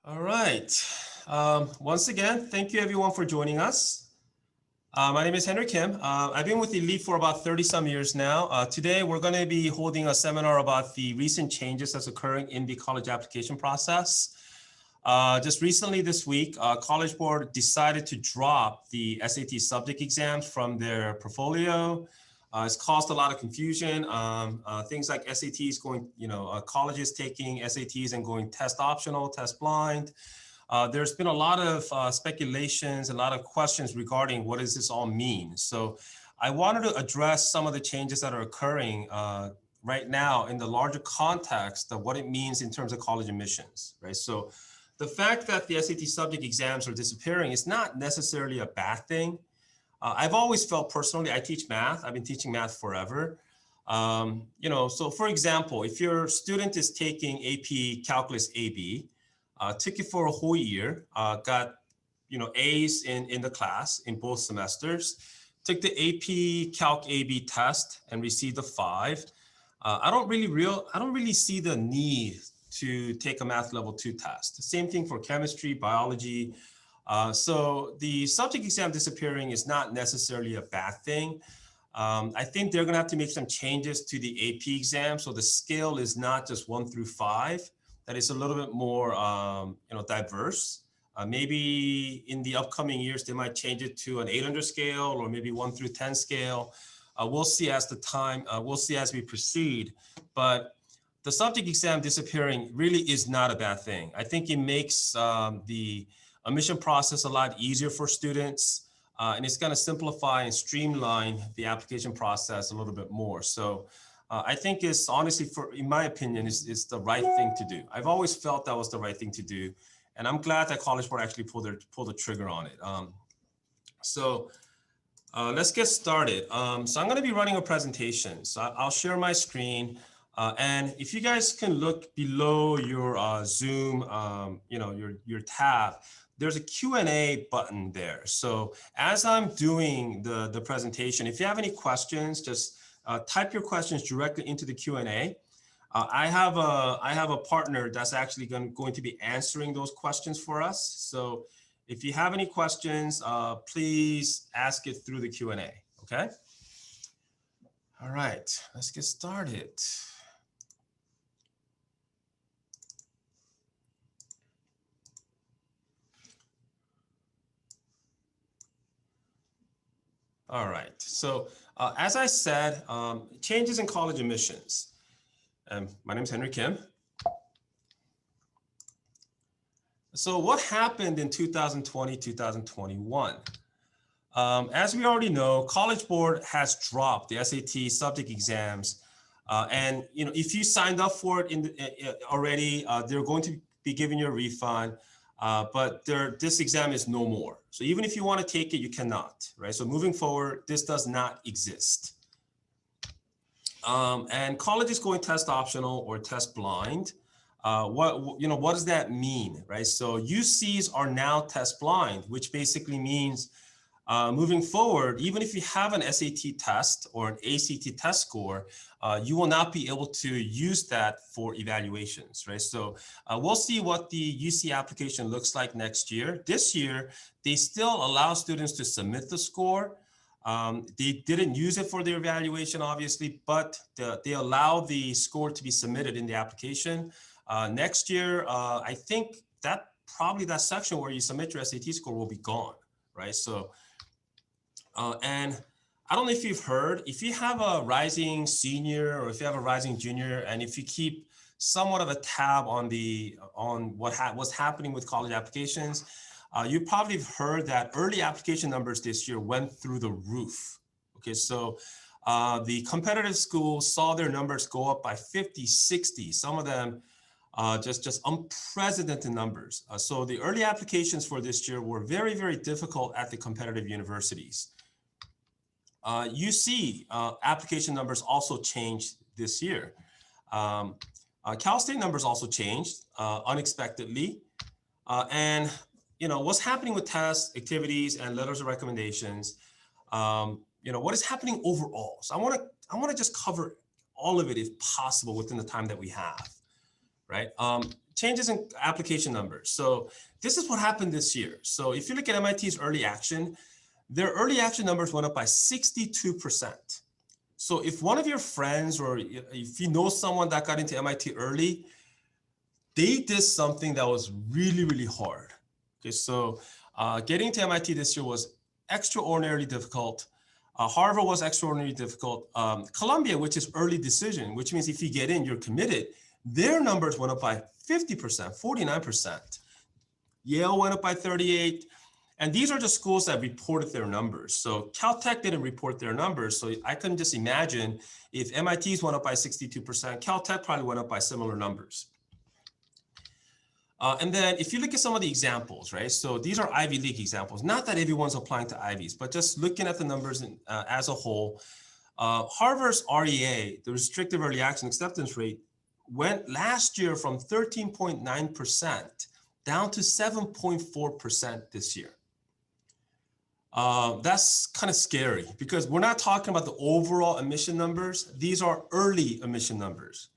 All right. Once again, thank you everyone for joining us. My name is Henry Kim. I've been with Elite for about 30 some years now. Today, we're going to be holding a seminar about the recent changes that's occurring in the college application process. Just recently this week, College Board decided to drop the SAT subject exams from their portfolio. It's caused a lot of confusion. Things like SATs going, colleges taking SATs and going test optional, test blind. There's been a lot of speculations, a lot of questions regarding what does this all mean. So I wanted to address some of the changes that are occurring right now in the larger context of what it means in terms of college admissions, right? So the fact that the SAT subject exams are disappearing is not necessarily a bad thing. I've always felt personally, I teach math. I've been teaching math forever. So for example, if your student is taking AP Calculus AB, took it for a whole year, got A's in the class in both semesters, took the AP Calc AB test and received a 5. I don't really see the need to take a math level 2 test. Same thing for chemistry, biology. So the subject exam disappearing is not necessarily a bad thing. I think they're gonna have to make some changes to the AP exam. So the scale is not just 1 through 5, that is a little bit more diverse. Maybe in the upcoming years, they might change it to an 800 scale or maybe 1 through 10 scale. We'll see as we'll see as we proceed. But the subject exam disappearing really is not a bad thing. I think it makes the admission process a lot easier for students, and it's going to simplify and streamline the application process a little bit more. So I think it's honestly, in my opinion, it's the right thing to do. I've always felt that was the right thing to do, and I'm glad that College Board actually pulled the trigger on it. Let's get started. So I'm going to be running a presentation. So I'll share my screen. And if you guys can look below your Zoom, your tab, there's a Q&A button there. So as I'm doing the presentation, if you have any questions, just type your questions directly into the Q&A. I have a partner that's actually going to be answering those questions for us. So if you have any questions, please ask it through the Q&A, okay? All right, let's get started. All right, so as I said, changes in college admissions. My name is Henry Kim. So what happened in 2020, 2021? As we already know, College Board has dropped the SAT subject exams. And if you signed up for it already, they're going to be giving you a refund. But this exam is no more. So even if you want to take it, you cannot, right? So moving forward, this does not exist. And college is going test optional or test blind. What does that mean, right? So UCs are now test blind, which basically means moving forward, even if you have an SAT test or an ACT test score, you will not be able to use that for evaluations, right? So we'll see what the UC application looks like next year. This year, they still allow students to submit the score. They didn't use it for their evaluation, obviously, but they allow the score to be submitted in the application. Next year, I think that probably that section where you submit your SAT score will be gone, right? So, and I don't know if you've heard, if you have a rising senior or if you have a rising junior, and if you keep somewhat of a tab on what's happening with college applications, you probably have heard that early application numbers this year went through the roof. Okay, so the competitive schools saw their numbers go up by 50, 60, some of them just unprecedented numbers. So the early applications for this year were very, very difficult at the competitive universities. UC application numbers also changed this year. Cal State numbers also changed unexpectedly. And what's happening with tests, activities, and letters of recommendations, what is happening overall. So I want to just cover all of it if possible within the time that we have, right? changes in application numbers. So this is what happened this year. So if you look at MIT's early action, their early action numbers went up by 62%. So if one of your friends or if you know someone that got into MIT early, they did something that was really, really hard. Okay, so getting to MIT this year was extraordinarily difficult. Harvard was extraordinarily difficult. Columbia, which is early decision, which means if you get in, you're committed, their numbers went up by 50%, 49%. Yale went up by 38%. And these are just schools that reported their numbers. So Caltech didn't report their numbers. So I can just imagine if MIT's went up by 62%, Caltech probably went up by similar numbers. And then if you look at some of the examples, right? So these are Ivy League examples. Not that everyone's applying to Ivies, but just looking at the numbers as a whole, Harvard's REA, the restrictive early action acceptance rate, went last year from 13.9% down to 7.4% this year. That's kind of scary because we're not talking about the overall admission numbers. These are early admission numbers.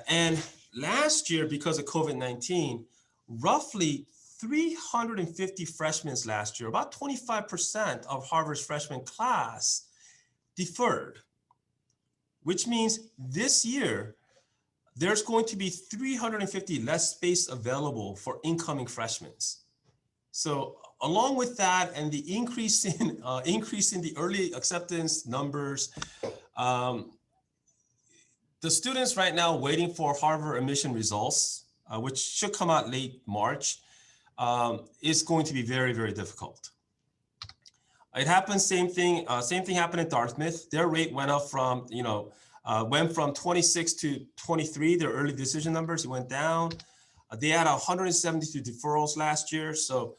And last year, because of COVID-19, roughly 350 freshmen last year, about 25% of Harvard's freshman class deferred, which means this year, there's going to be 350 less space available for incoming freshmen. So along with that and the increase in the early acceptance numbers, the students right now waiting for Harvard admission results, which should come out late March, is going to be very, very difficult. It happened, same thing happened in Dartmouth. Their rate went up from, went from 26 to 23, their early decision numbers, it went down. They had 172 deferrals last year. So,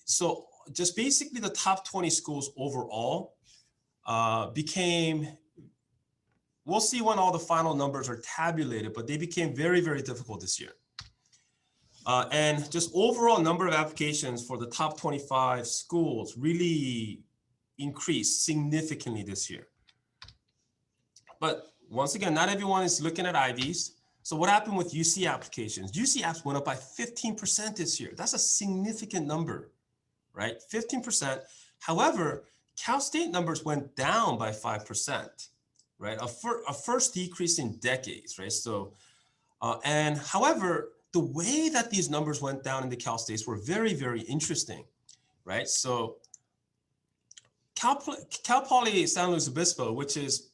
so just basically the top 20 schools overall became, we'll see when all the final numbers are tabulated, but they became very, very difficult this year. And just overall number of applications for the top 25 schools really increased significantly this year. But once again, not everyone is looking at Ivies. So what happened with UC applications? UC apps went up by 15% this year. That's a significant number, right? 15%. However, Cal State numbers went down by 5%, right? A first decrease in decades, right? So, and however, the way that these numbers went down in the Cal States were very, very interesting, right? So Cal Poly San Luis Obispo, which is,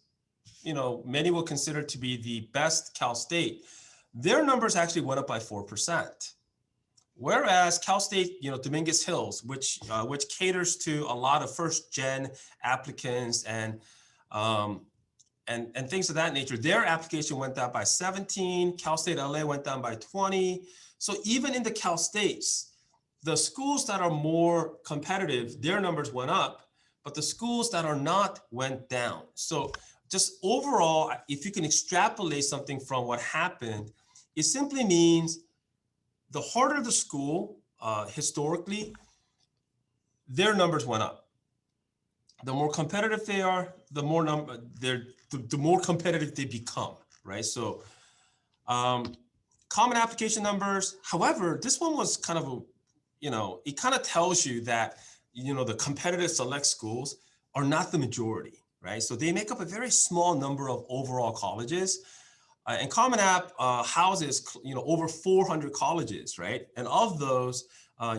many will consider to be the best Cal State, their numbers actually went up by 4%. Whereas Cal State, Dominguez Hills, which caters to a lot of first-gen applicants and things of that nature, their application went down by 17. Cal State LA went down by 20. So even in the Cal States, the schools that are more competitive, their numbers went up, but the schools that are not went down. So just overall, if you can extrapolate something from what happened, it simply means the harder the school, historically, their numbers went up. The more competitive they are, the more competitive they become, right? So common application numbers. However, this one was kind of it kind of tells you that, the competitive select schools are not the majority, right? So they make up a very small number of overall colleges. And Common App houses, over 400 colleges, right? And of those,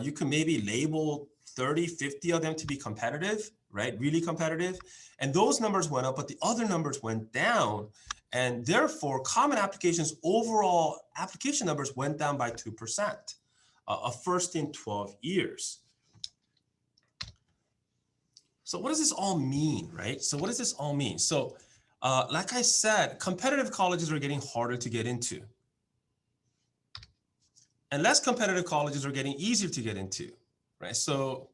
you can maybe label 30, 50 of them to be competitive, right? Really competitive. And those numbers went up, but the other numbers went down. And therefore, Common Application's overall application numbers went down by 2%, a first in 12 years. So what does this all mean, right? So what does this all mean? So like I said, competitive colleges are getting harder to get into. And less competitive colleges are getting easier to get into, right? So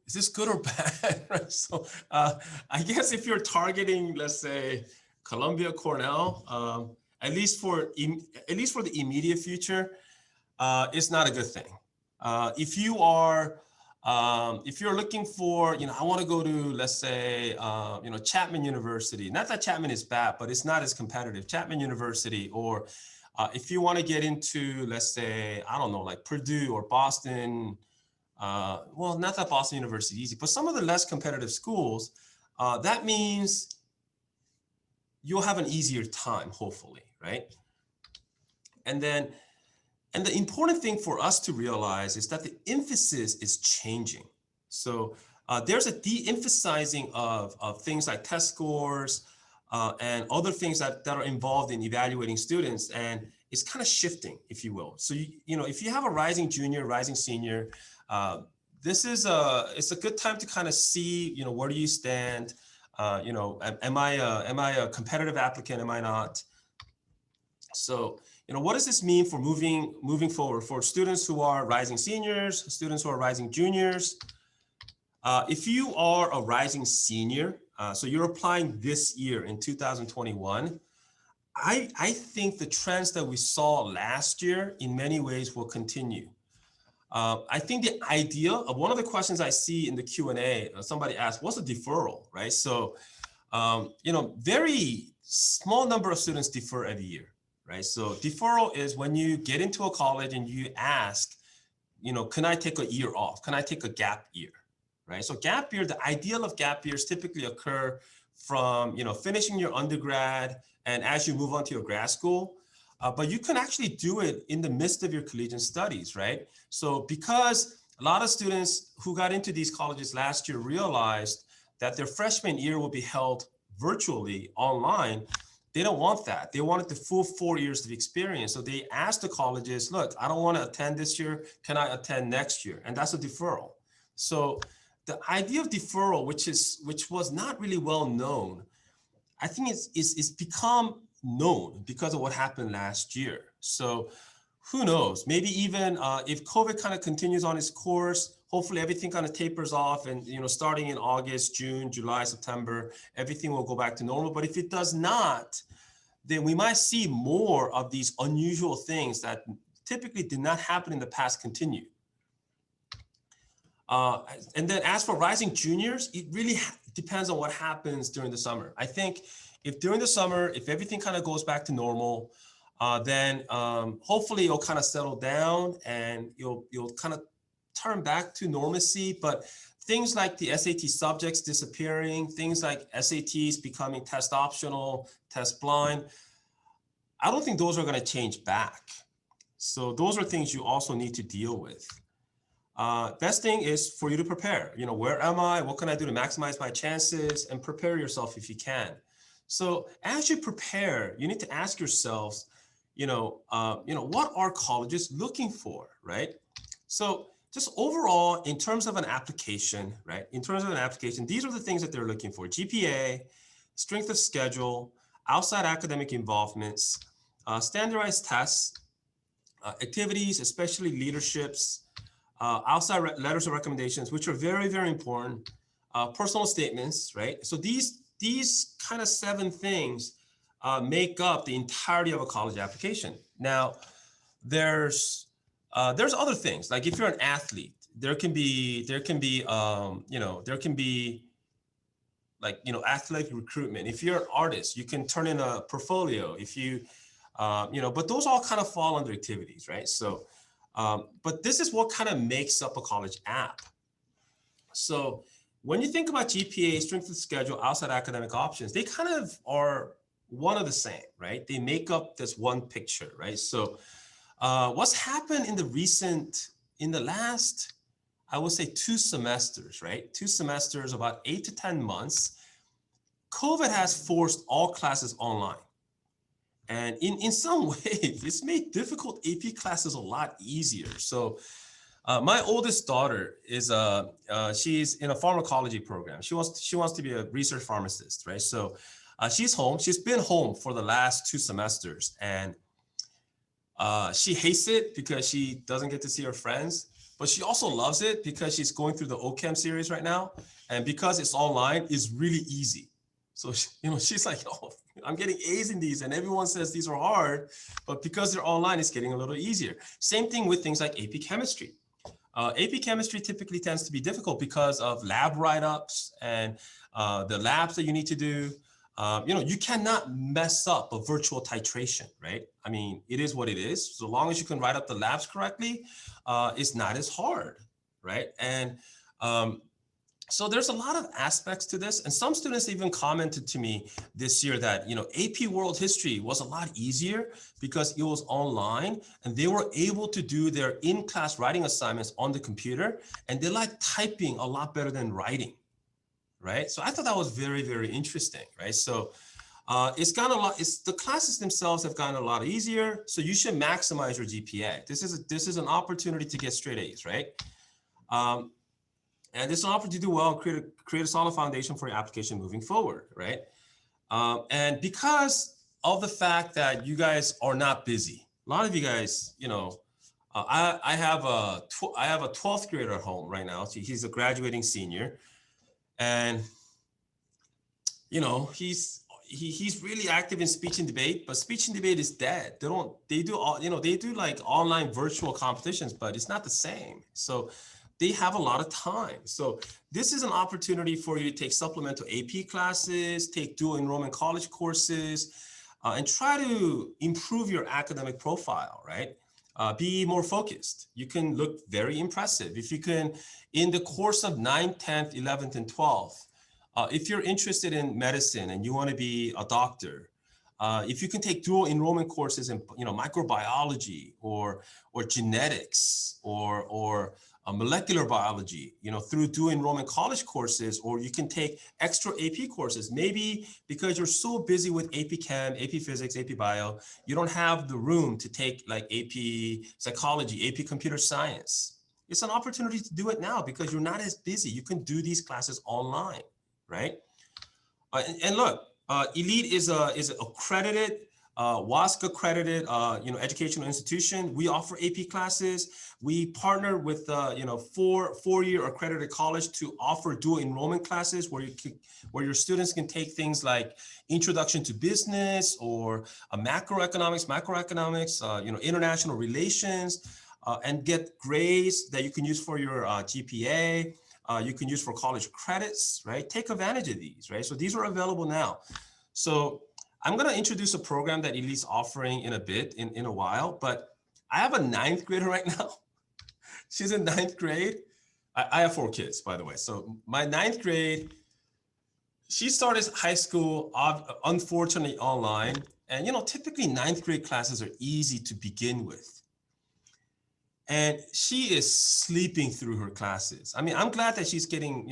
is this good or bad? Right? So I guess if you're targeting, let's say, Columbia, Cornell, at least for the immediate future, it's not a good thing. If you're looking for, I want to go to, let's say, Chapman University. Not that Chapman is bad, but it's not as competitive. Chapman University or If you want to get into, let's say, I don't know, like Purdue or Boston, well, not that Boston University is easy, but some of the less competitive schools, that means you'll have an easier time, hopefully, right? And the important thing for us to realize is that the emphasis is changing. So there's a de-emphasizing of things like test scores and other things that are involved in evaluating students, and it's kind of shifting, if you will. So if you have a rising junior, rising senior, it's a good time to kind of see, where do you stand? Am I a competitive applicant? Am I not? So, what does this mean for moving forward for students who are rising seniors, students who are rising juniors? If you are a rising senior, so you're applying this year in 2021, I think the trends that we saw last year in many ways will continue. I think the idea of one of the questions I see in the Q&A, somebody asked, what's a deferral, right? So, very small number of students defer every year, right? So deferral is when you get into a college and you ask, can I take a year off? Can I take a gap year, right? So gap year, the ideal of gap years typically occur from, finishing your undergrad and as you move on to your grad school. But you can actually do it in the midst of your collegiate studies, right? So because a lot of students who got into these colleges last year realized that their freshman year will be held virtually online, they don't want that. They wanted the full 4 years of experience. So they asked the colleges, look, I don't want to attend this year. Can I attend next year? And that's a deferral. So the idea of deferral, which was not really well known, I think it's become known because of what happened last year. So who knows, maybe even if COVID kind of continues on its course, hopefully everything kind of tapers off and, starting in August, June, July, September, everything will go back to normal. But if it does not, then we might see more of these unusual things that typically did not happen in the past continue. And then as for rising juniors, it really depends on what happens during the summer. I think if during the summer, if everything kind of goes back to normal, then hopefully it'll kind of settle down and you'll kind of turn back to normalcy. But things like the SAT subjects disappearing, things like SATs becoming test optional, test blind, I don't think those are going to change back. So those are things you also need to deal with. Best thing is for you to prepare. Where am I? What can I do to maximize my chances? And prepare yourself if you can. So as you prepare, you need to ask yourselves, what are colleges looking for, right? So just overall, in terms of an application, right? In terms of an application, these are the things that they're looking for: GPA, strength of schedule, outside academic involvements, standardized tests, activities, especially leaderships, outside letters of recommendations, which are very, very important, personal statements, right? So these kind of 7 things make up the entirety of a college application. Now, there's other things, like if you're an athlete, there can be athletic recruitment. If you're an artist, you can turn in a portfolio. If you, but those all kind of fall under activities, right? So, but this is what kind of makes up a college app. So when you think about GPA, strength of schedule, outside academic options, they kind of are one of the same, right? They make up this one picture, right? So what's happened in the last, I would say 2 semesters, right? 2 semesters, about 8 to 10 months, COVID has forced all classes online. And in some ways, it's made difficult AP classes a lot easier. So my oldest daughter is she's in a pharmacology program. She wants to be a research pharmacist, right? So she's home. She's been home for the last 2 semesters, and she hates it because she doesn't get to see her friends. But she also loves it because she's going through the OChem series right now, and because it's online, it's really easy. So she's like, oh, I'm getting A's in these, and everyone says these are hard, but because they're online, it's getting a little easier. Same thing with things like AP Chemistry. AP Chemistry typically tends to be difficult because of lab write-ups and the labs that you need to do. You cannot mess up a virtual titration, right? I mean, it is what it is. So long as you can write up the labs correctly, it's not as hard, right? And so there's a lot of aspects to this. And some students even commented to me this year that, AP World History was a lot easier because it was online and they were able to do their in-class writing assignments on the computer, and they like typing a lot better than writing, right? So I thought that was very, very interesting, right? So it's gotten a lot, the classes themselves have gotten a lot easier. So you should maximize your GPA. This is an opportunity to get straight A's, right? And this is an opportunity to do well and create a solid foundation for your application moving forward, right? And because of the fact that you guys are not busy, a lot of you guys, I have a 12th grader at home right now. So he's a graduating senior, and he's really active in speech and debate, but speech and debate is dead. They do like online virtual competitions, but it's not the same. So they have a lot of time. So this is an opportunity for you to take supplemental AP classes, take dual enrollment college courses, and try to improve your academic profile, right? Be more focused. You can look very impressive. If you can, in the course of 9th, 10th, 11th, and 12th, if you're interested in medicine and you want to be a doctor, if you can take dual enrollment courses in microbiology or genetics or molecular biology, through dual enrollment college courses, or you can take extra AP courses, maybe because you're so busy with AP Chem, AP Physics, AP Bio, you don't have the room to take like AP Psychology, AP Computer Science. It's an opportunity to do it now because you're not as busy. You can do these classes online, right? And look, Elite is an accredited, WASC accredited, educational institution. We offer AP classes. We partner with, four-year accredited college to offer dual enrollment classes where your students can take things like introduction to business or macroeconomics, international relations, and get grades that you can use for your GPA. You can use for college credits, right? Take advantage of these, right? So these are available now. So I'm going to introduce a program that Elite's offering in a bit, in a while, but I have a 9th grader right now. She's in 9th grade. I have 4 kids, by the way. So my 9th grade, she started high school, unfortunately, online. And, typically 9th grade classes are easy to begin with. And she is sleeping through her classes. I mean, I'm glad that she's getting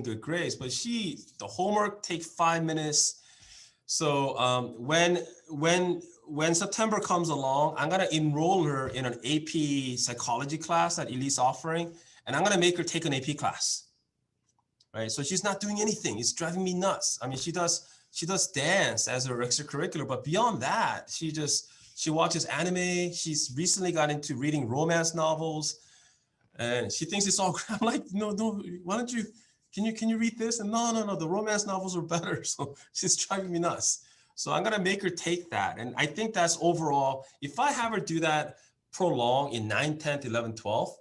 good grades, but the homework takes 5 minutes. So when September comes along, I'm gonna enroll her in an AP psychology class that Elite's offering, and I'm gonna make her take an AP class, right? So she's not doing anything. It's driving me nuts. I mean, she does dance as her extracurricular, but beyond that, she watches anime. She's recently got into reading romance novels, and she thinks it's all crap. I'm like, no, why don't you, can you read this? And no, the romance novels are better. So she's driving me nuts. So I'm gonna make her take that. And I think that's overall, if I have her do that prolong in 9th, 10th, 11th, 12th,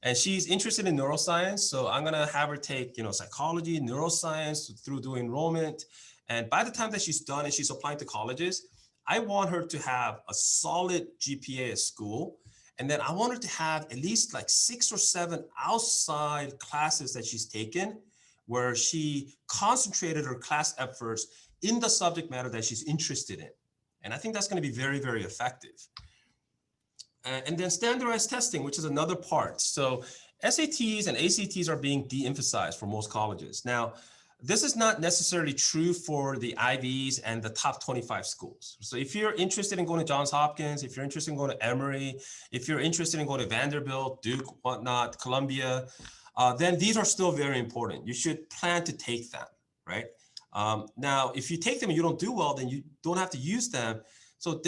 and she's interested in neuroscience, so I'm gonna have her take, psychology, neuroscience through dual enrollment. And by the time that she's done and she's applying to colleges, I want her to have a solid GPA at school. And then I want her to have at least like 6 or 7 outside classes that she's taken where she concentrated her class efforts in the subject matter that she's interested in. And I think that's going to be very, very effective. And then standardized testing, which is another part. So SATs and ACTs are being de-emphasized for most colleges. Now, this is not necessarily true for the Ivies and the top 25 schools. So if you're interested in going to Johns Hopkins, if you're interested in going to Emory, if you're interested in going to Vanderbilt, Duke, whatnot, Columbia, then these are still very important. You should plan to take them, right? Now, if you take them and you don't do well, then you don't have to use them. So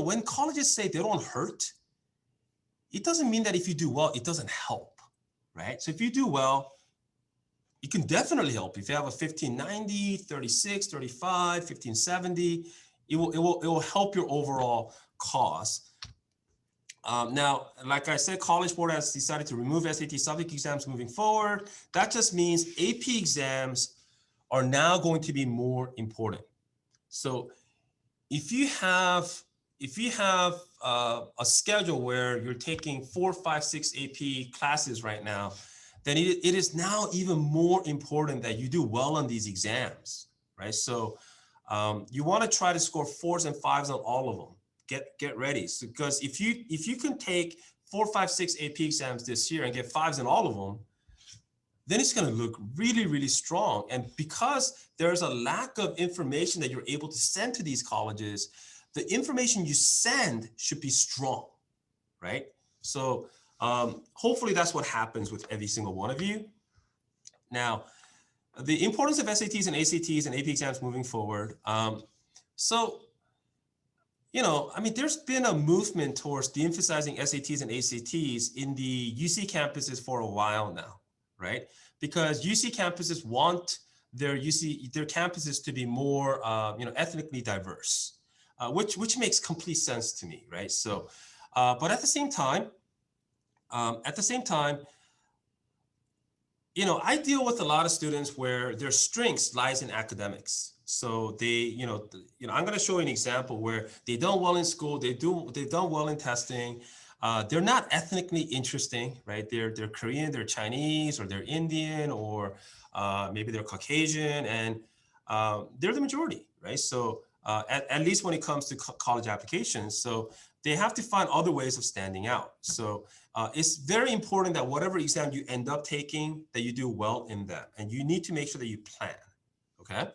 when colleges say they don't hurt, it doesn't mean that if you do well, it doesn't help, right? So if you do well, it can definitely help. If you have a 1590, 36, 35, 1570, it will help your overall cause. Now, like I said, College Board has decided to remove SAT subject exams moving forward. That just means AP exams are now going to be more important. So if you have a schedule where you're taking 4, 5, 6 AP classes right now, then it is now even more important that you do well on these exams, right? So you want to try to score 4s and 5s on all of them. Get ready, because if you can take 4, 5, 6 AP exams this year and get 5s in all of them, then it's going to look really, really strong. And because there's a lack of information that you're able to send to these colleges, the information you send should be strong, right? So hopefully that's what happens with every single one of you. Now, the importance of SATs and ACTs and AP exams moving forward. So, I mean, there's been a movement towards de-emphasizing SATs and ACTs in the UC campuses for a while now, right? Because UC campuses want their campuses to be more, ethnically diverse, which makes complete sense to me, right? So, but at the same time, I deal with a lot of students where their strengths lies in academics. So they, I'm going to show you an example where they done well in school, they've done well in testing. They're not ethnically interesting, right? They're Korean, they're Chinese, or they're Indian, or maybe they're Caucasian, and they're the majority, right? So at least when it comes to college applications, so they have to find other ways of standing out. So it's very important that whatever exam you end up taking, that you do well in them, and you need to make sure that you plan, okay?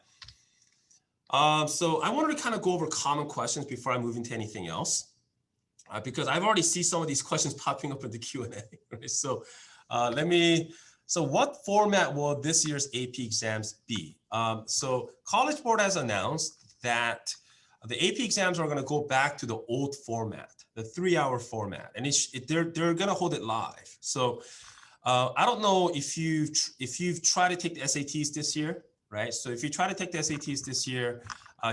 So I wanted to kind of go over common questions before I move into anything else, because I've already seen some of these questions popping up in the Q&A, right? So so what format will this year's AP exams be? So College Board has announced that the AP exams are going to go back to the old format, the 3-hour format, and they're going to hold it live. So I don't know if you've tried to take the SATs this year, right? So if you try to take the SATs this year,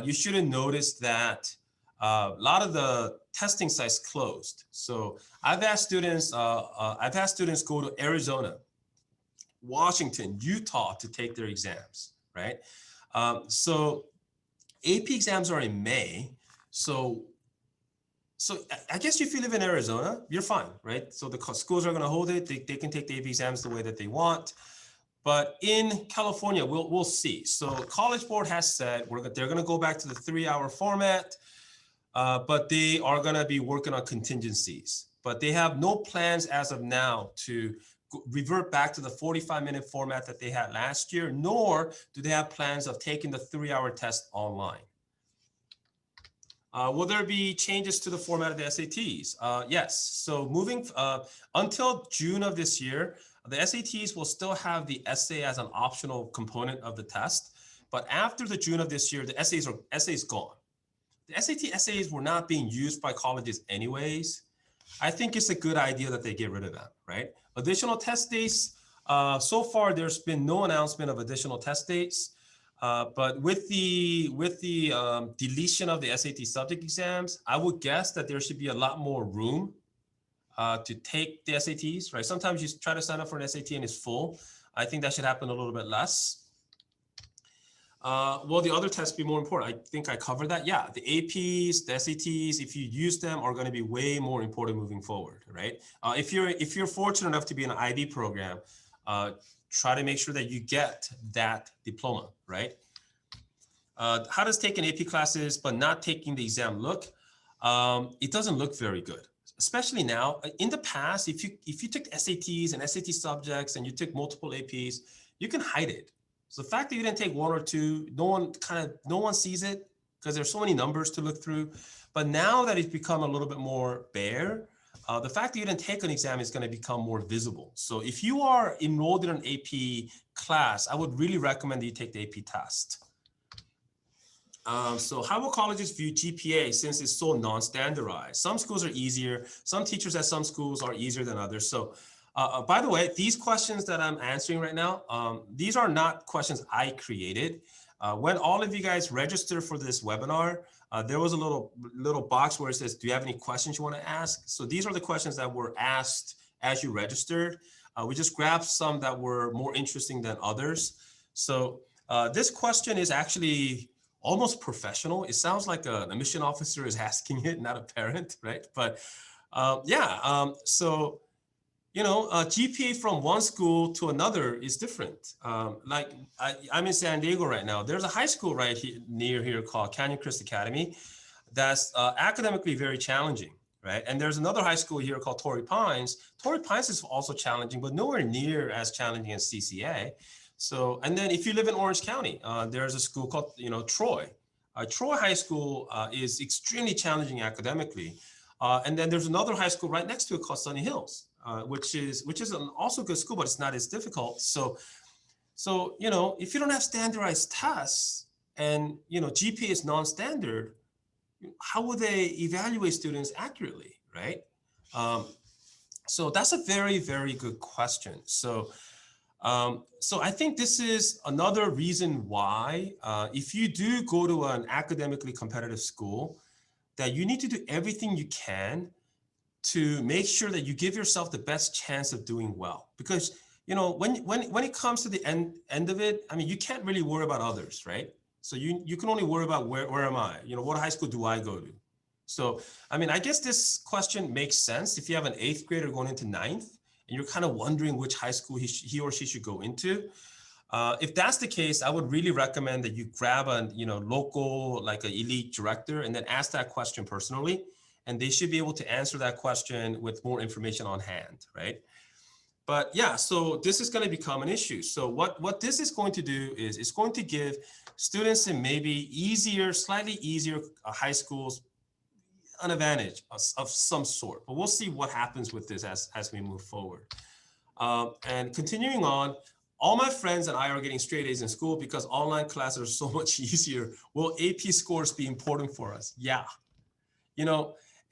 you should have noticed that a lot of the testing sites closed. So I've had students go to Arizona, Washington, Utah to take their exams, right? So AP exams are in May. So I guess if you live in Arizona, you're fine, right? So the schools are going to hold it. They can take the AP exams the way that they want. But in California, we'll see. So College Board has said they're going to go back to the 3-hour format, but they are going to be working on contingencies. But they have no plans as of now to revert back to the 45-minute format that they had last year, nor do they have plans of taking the 3-hour test online. Will there be changes to the format of the SATs? Yes. So moving until June of this year, the SATs will still have the essay as an optional component of the test. But after the June of this year, the essays gone. The SAT essays were not being used by colleges anyways. I think it's a good idea that they get rid of them, right? Additional test dates. So far, there's been no announcement of additional test dates. But with the deletion of the SAT subject exams, I would guess that there should be a lot more room to take the SATs, right? Sometimes you try to sign up for an SAT and it's full. I think that should happen a little bit less. Will the other tests be more important? I think I covered that. Yeah, the APs, the SATs, if you use them, are going to be way more important moving forward, right? If you're fortunate enough to be in an IB program, try to make sure that you get that diploma, right? How does taking AP classes but not taking the exam look? It doesn't look very good, especially now. In the past, if you took SATs and SAT subjects and you took multiple APs, you can hide it. So the fact that you didn't take 1 or 2, no one sees it because there's so many numbers to look through. But now that it's become a little bit more bare, the fact that you didn't take an exam is going to become more visible. So if you are enrolled in an AP class, I would really recommend that you take the AP test. So how will colleges view GPA since it's so non-standardized? Some schools are easier. Some teachers at some schools are easier than others. So by the way, these questions that I'm answering right now, these are not questions I created. When all of you guys register for this webinar, there was a little box where it says, do you have any questions you want to ask? So these are the questions that were asked as you registered. We just grabbed some that were more interesting than others. So this question is actually almost professional. It sounds like an admission officer is asking it, not a parent, right? But so GPA from one school to another is different. Like I'm in San Diego right now. There's a high school right here, near here called Canyon Crest Academy that's academically very challenging, right? And there's another high school here called Torrey Pines. Torrey Pines is also challenging, but nowhere near as challenging as CCA. So, and then if you live in Orange County, there's a school called, Troy. Troy High School is extremely challenging academically. And then there's another high school right next to it called Sunny Hills, which is also a good school, but it's not as difficult. So if you don't have standardized tests and GPA is non-standard, how will they evaluate students accurately, right? So that's a very, very good question. So I think this is another reason why if you do go to an academically competitive school, that you need to do everything you can to make sure that you give yourself the best chance of doing well. Because when it comes to the end of it, I mean, you can't really worry about others, right? So you can only worry about where am I? What high school do I go to? So I mean, I guess this question makes sense if you have an 8th grader going into 9th and you're kind of wondering which high school he or she should go into. If that's the case, I would really recommend that you grab a local, like an elite director, and then ask that question personally, and they should be able to answer that question with more information on hand, right? But yeah, so this is going to become an issue. So what this is going to do is it's going to give students in maybe slightly easier high schools an advantage of some sort. But we'll see what happens with this as we move forward. And continuing on, all my friends and I are getting straight A's in school because online classes are so much easier. Will AP scores be important for us? Yeah.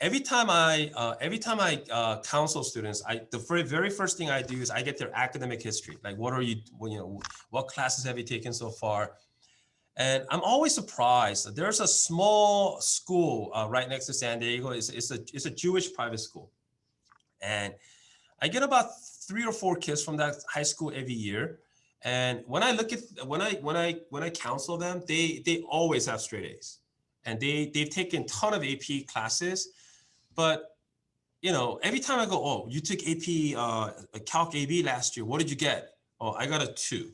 Every time I counsel students, the very first thing I do is I get their academic history. Like, what classes have you taken so far? And I'm always surprised. There's a small school right next to San Diego. It's a Jewish private school, and I get about 3 or 4 kids from that high school every year. And when I counsel them, they always have straight A's, and they've taken a ton of AP classes. But every time I go, oh, you took AP Calc AB last year. What did you get? Oh, I got a 2.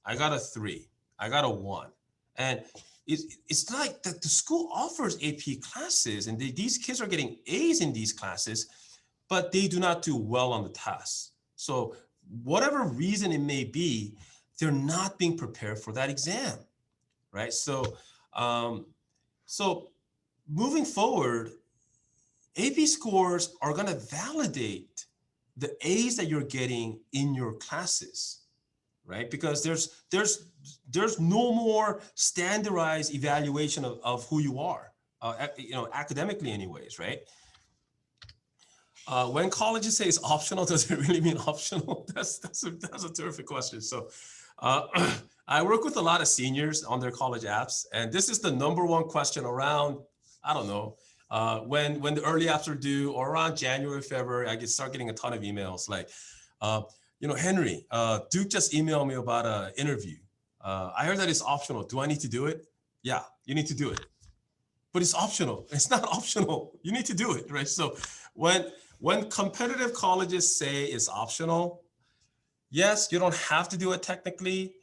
I got a 3. I got a 1. And it's like the school offers AP classes, and these kids are getting A's in these classes, but they do not do well on the tests. So whatever reason it may be, they're not being prepared for that exam, right? So moving forward, AP scores are going to validate the A's that you're getting in your classes, right? Because there's no more standardized evaluation of who you are, academically anyways, right? When colleges say it's optional, does it really mean optional? That's a terrific question. So I work with a lot of seniors on their college apps, and this is the #1 question around, I don't know, when the early apps are due, or around January, February, I start getting a ton of emails like, Henry, Duke just emailed me about an interview. I heard that it's optional. Do I need to do it? Yeah, you need to do it. But it's optional. It's not optional. You need to do it, right? So when competitive colleges say it's optional, yes, you don't have to do it technically,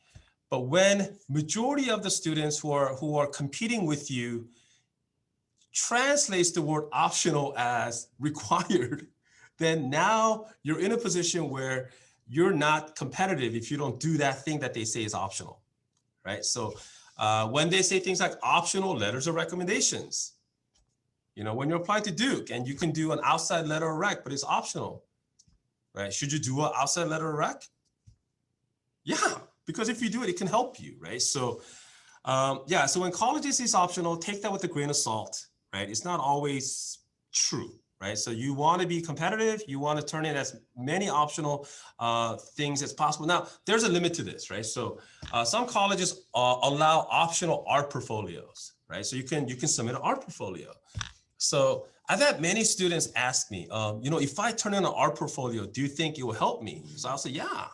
but when majority of the students who are competing with you translates the word optional as required, then now you're in a position where you're not competitive if you don't do that thing that they say is optional, right? So when they say things like optional letters of recommendations, when you're applying to Duke and you can do an outside letter of rec, but it's optional, right? Should you do an outside letter of rec? Yeah, because if you do it, it can help you, right? So so when colleges is optional, take that with a grain of salt, right? It's not always true, right? So you want to be competitive. You want to turn in as many optional things as possible. Now, there's a limit to this, right? So some colleges allow optional art portfolios, right? So you can submit an art portfolio. So I've had many students ask me, if I turn in an art portfolio, do you think it will help me? So I'll say, yeah.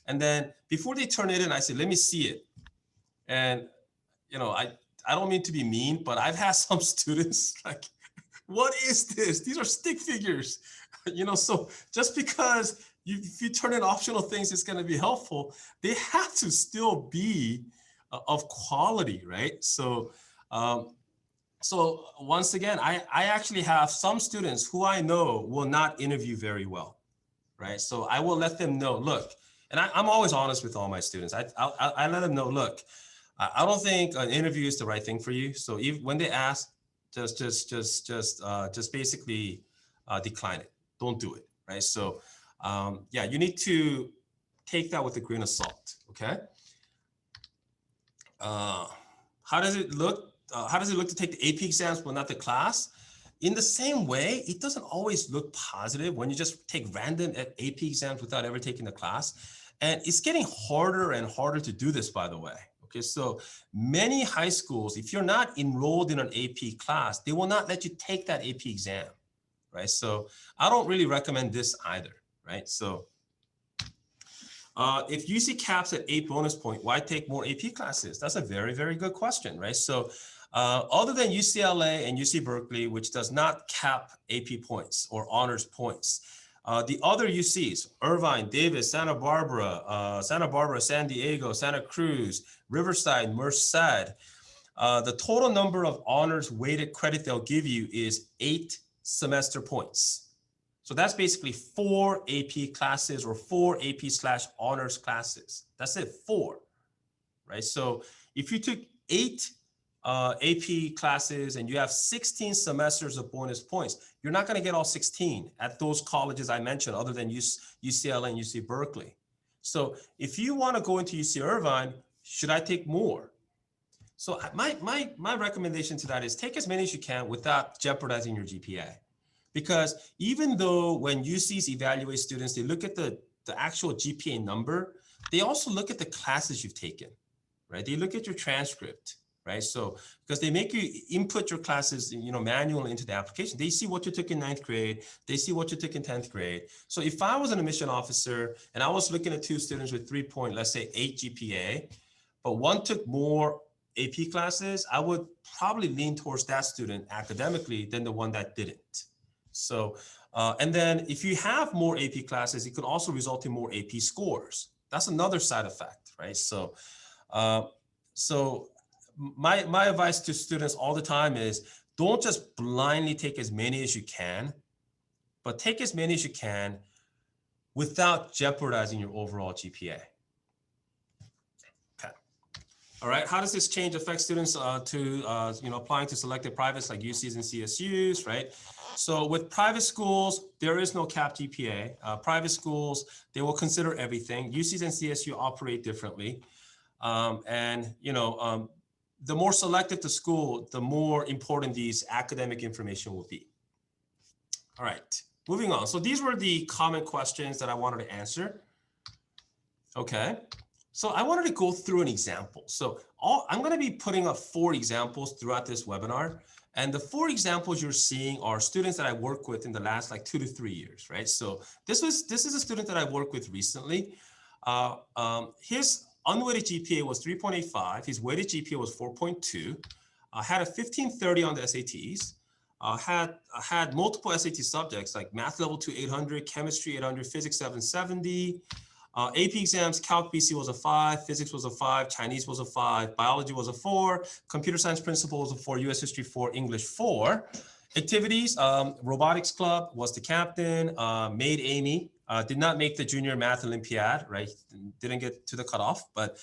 And then before they turn it in, I say, let me see it. And I don't mean to be mean, but I've had some students like, what is this? These are stick figures, so just because if you turn in optional things, it's going to be helpful, they have to still be of quality, right? So once again, I actually have some students who I know will not interview very well, right? So I will let them know, look, and I'm always honest with all my students. I let them know, look, I don't think an interview is the right thing for you. So if when they ask, just basically decline it. Don't do it, right? So yeah, you need to take that with a grain of salt. Okay. How does it look? How does it look to take the AP exams but not the class? In the same way, it doesn't always look positive when you just take random AP exams without ever taking the class. And it's getting harder and harder to do this, by the way. Okay, so many high schools, if you're not enrolled in an AP class, they will not let you take that AP exam, right? So I don't really recommend this either, right? So if UC caps at 8 bonus point, why take more AP classes? That's a very, very good question, right? So other than UCLA and UC Berkeley, which does not cap AP points or honors points, the other UCs, Irvine, Davis, Santa Barbara, San Diego, Santa Cruz, Riverside, Merced, the total number of honors weighted credit they'll give you is 8 semester points. So that's basically 4 AP classes or 4 AP/honors classes. That's it, 4, right? So if you took 8 AP classes and you have 16 semesters of bonus points, you're not going to get all 16 at those colleges I mentioned other than UCLA and UC Berkeley. So if you want to go into UC Irvine, should I take more? So my recommendation to that is take as many as you can without jeopardizing your GPA. Because even though when UCs evaluate students, they look at the actual GPA number, they also look at the classes you've taken, right? They look at your transcript, right? So because they make you input your classes, manually into the application, they see what you took in 9th grade, they see what you took in 10th grade. So if I was an admission officer and I was looking at 2 students with 3.8 GPA, but one took more AP classes, I would probably lean towards that student academically than the one that didn't. So, and then if you have more AP classes, it could also result in more AP scores. That's another side effect, right? So, my advice to students all the time is don't just blindly take as many as you can, but take as many as you can without jeopardizing your overall GPA. Okay. All right. How does this change affect students applying to selected privates like UCs and CSUs, right? So with private schools, there is no capped GPA. Private schools, they will consider everything. UCs and CSU operate differently. The more selective the school, the more important these academic information will be. All right, moving on. So these were the common questions that I wanted to answer. Okay, so I wanted to go through an example. So I'm going to be putting up 4 examples throughout this webinar. And the 4 examples you're seeing are students that I worked with in the last 2 to 3 years, right? So this is a student that I worked with recently. His unweighted GPA was 3.85. His weighted GPA was 4.2. Had a 1530 on the SATs. Had multiple SAT subjects like math level 2 800, chemistry 800, physics 770. AP exams, Calc BC was a 5, physics was a 5, Chinese was a 5, biology was a 4, computer science principle was a 4, US history 4, English 4. Activities, robotics club was the captain, made Amy, did not make the junior math Olympiad, right? Didn't get to the cutoff, but,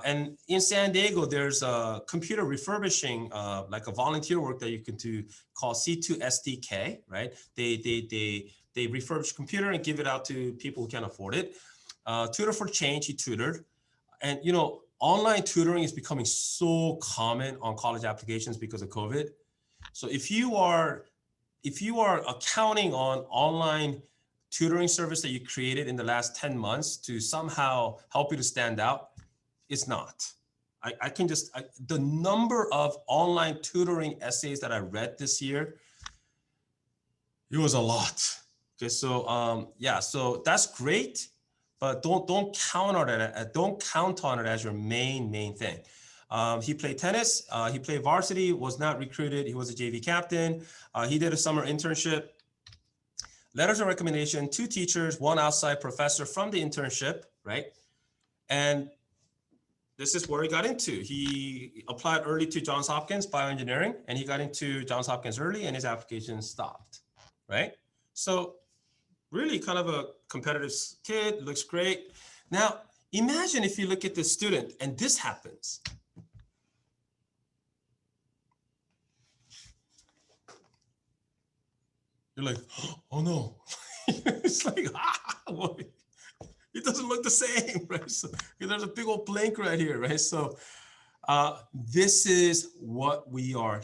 and in San Diego, there's a computer refurbishing, like a volunteer work that you can do called C2 SDK, right? They refurbish computer and give it out to people who can't afford it. Tutor for Change, he tutored. And, online tutoring is becoming so common on college applications because of COVID. So if you are accounting on online tutoring service that you created in the last 10 months to somehow help you to stand out, it's not. The number of online tutoring essays that I read this year, it was a lot. Okay, so yeah, so that's great. But don't count on it. Don't count on it as your main thing. He played tennis. He played varsity, was not recruited. He was a JV captain. He did a summer internship. Letters of recommendation, 2 teachers, 1 outside professor from the internship, right? And this is where he got into. He applied early to Johns Hopkins bioengineering, and he got into Johns Hopkins early, and his application stopped, right? So really kind of a competitive kid, looks great. Now, imagine if you look at this student and this happens. You're like, oh no. It's like, it doesn't look the same, right? So there's a big old blank right here, right? So this is what we are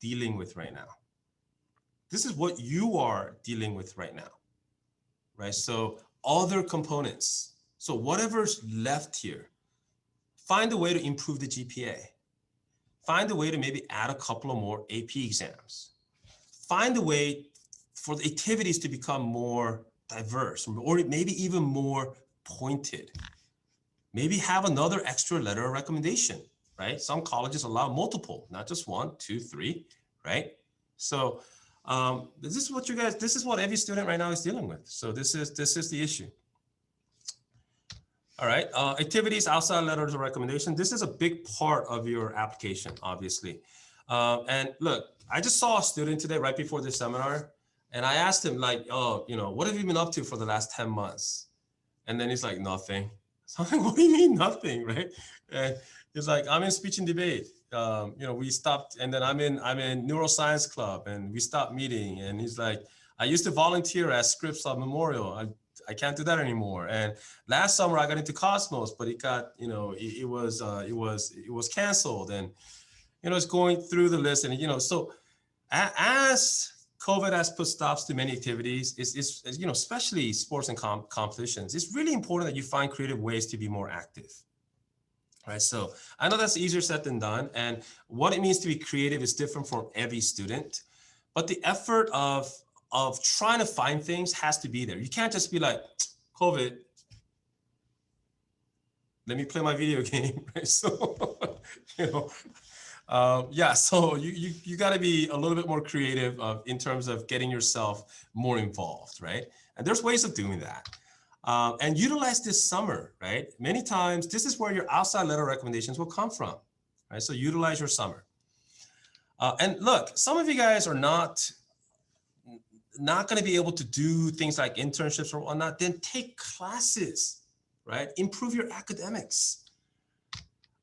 dealing with right now. This is what you are dealing with right now, right? So other components. So whatever's left here, find a way to improve the GPA. Find a way to maybe add a couple of more AP exams. Find a way for the activities to become more diverse, or maybe even more pointed. Maybe have another extra letter of recommendation, right? Some colleges allow multiple, not just 1, 2, 3, right? So this is what this is what every student right now is dealing with. So this is the issue. All right, activities outside letters of recommendation. This is a big part of your application, obviously. And look, I just saw a student today right before this seminar, and I asked him like, oh, what have you been up to for the last 10 months? And then he's like, nothing. So I'm like, what do you mean nothing, right? And he's like, I'm in speech and debate. We stopped, and then I'm in neuroscience club, and we stopped meeting. And he's like, I used to volunteer at Scripps Memorial. I can't do that anymore. And last summer I got into Cosmos, but it got, it was canceled. And it's going through the list, and so as COVID has put stops to many activities, it's especially sports and competitions, it's really important that you find creative ways to be more active. Right, so I know that's easier said than done, and what it means to be creative is different for every student, but the effort of trying to find things has to be there. You can't just be like, COVID, let me play my video game, right? So, so you got to be a little bit more creative in terms of getting yourself more involved, right? And there's ways of doing that. And utilize this summer, right? Many times, this is where your outside letter recommendations will come from, right? So utilize your summer. And look, some of you guys are not going to be able to do things like internships or whatnot. Then take classes, right? Improve your academics.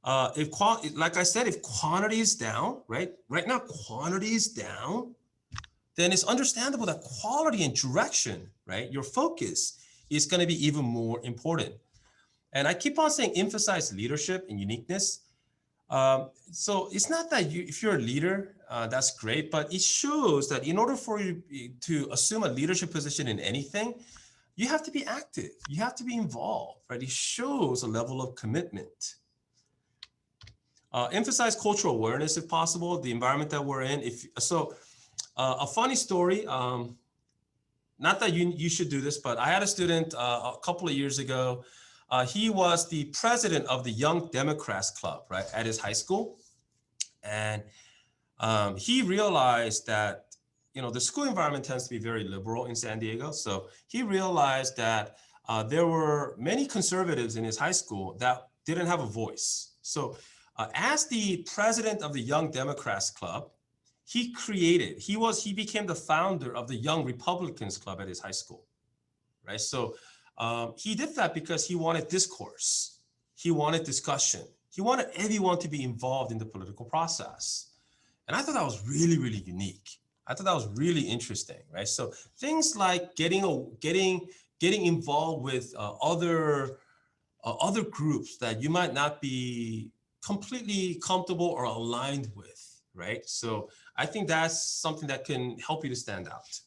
Like I said, if quantity is down, right? Right now, quantity is down, then it's understandable that quality and direction, right? Your focus is going to be even more important. And I keep on saying emphasize leadership and uniqueness. So it's not that if you're a leader, that's great, but it shows that in order for you to assume a leadership position in anything, you have to be active. You have to be involved, right? It shows a level of commitment. Emphasize cultural awareness if possible, the environment that we're in. A funny story, not that you should do this, but I had a student a couple of years ago. He was the president of the Young Democrats Club, right, at his high school. And he realized that, the school environment tends to be very liberal in San Diego. So he realized that there were many conservatives in his high school that didn't have a voice. So as the president of the Young Democrats Club, he became the founder of the Young Republicans Club at his high school, right? So he did that because he wanted discourse. He wanted discussion. He wanted everyone to be involved in the political process. And I thought that was really, really unique. I thought that was really interesting, right? So things like getting involved with other groups that you might not be completely comfortable or aligned with, right? So I think that's something that can help you to stand out.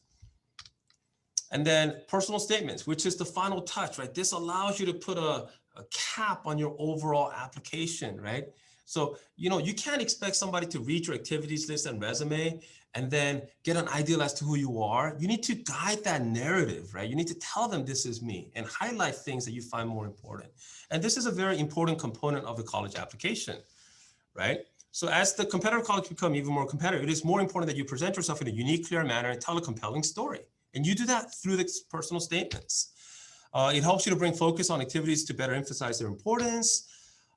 And then personal statements, which is the final touch, right? This allows you to put a cap on your overall application, right? So, you can't expect somebody to read your activities list and resume and then get an idea as to who you are. You need to guide that narrative, right? You need to tell them this is me and highlight things that you find more important. And this is a very important component of the college application, right? So as the competitive college become even more competitive, it is more important that you present yourself in a unique, clear manner and tell a compelling story. And you do that through the personal statements. It helps you to bring focus on activities to better emphasize their importance.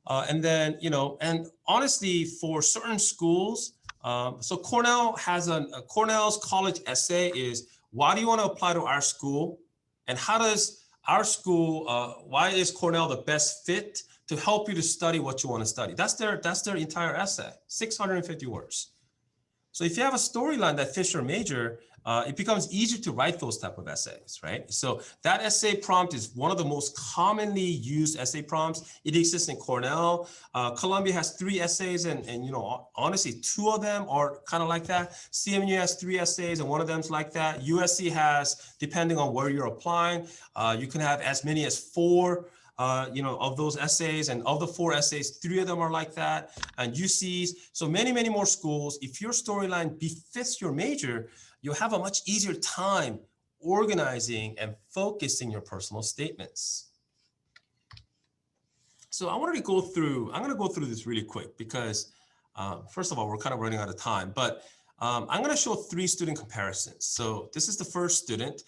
And then, and honestly, for certain schools, so Cornell has Cornell's college essay is, why do you want to apply to our school? And how does our school, why is Cornell the best fit to help you to study what you want to study? That's their entire essay, 650 words. So if you have a storyline that fits your major, it becomes easier to write those type of essays, right? So that essay prompt is one of the most commonly used essay prompts. It exists in Cornell. Columbia has 3 essays, and honestly, 2 of them are kind of like that. CMU has 3 essays, and one of them's like that. USC has, depending on where you're applying, you can have as many as 4. Of those essays, and of the 4 essays, 3 of them are like that, and UC's. So many, many more schools. If your storyline befits your major, you'll have a much easier time organizing and focusing your personal statements. So I'm going to go through this really quick because, first of all, we're kind of running out of time, but I'm going to show 3 student comparisons. So this is the first student.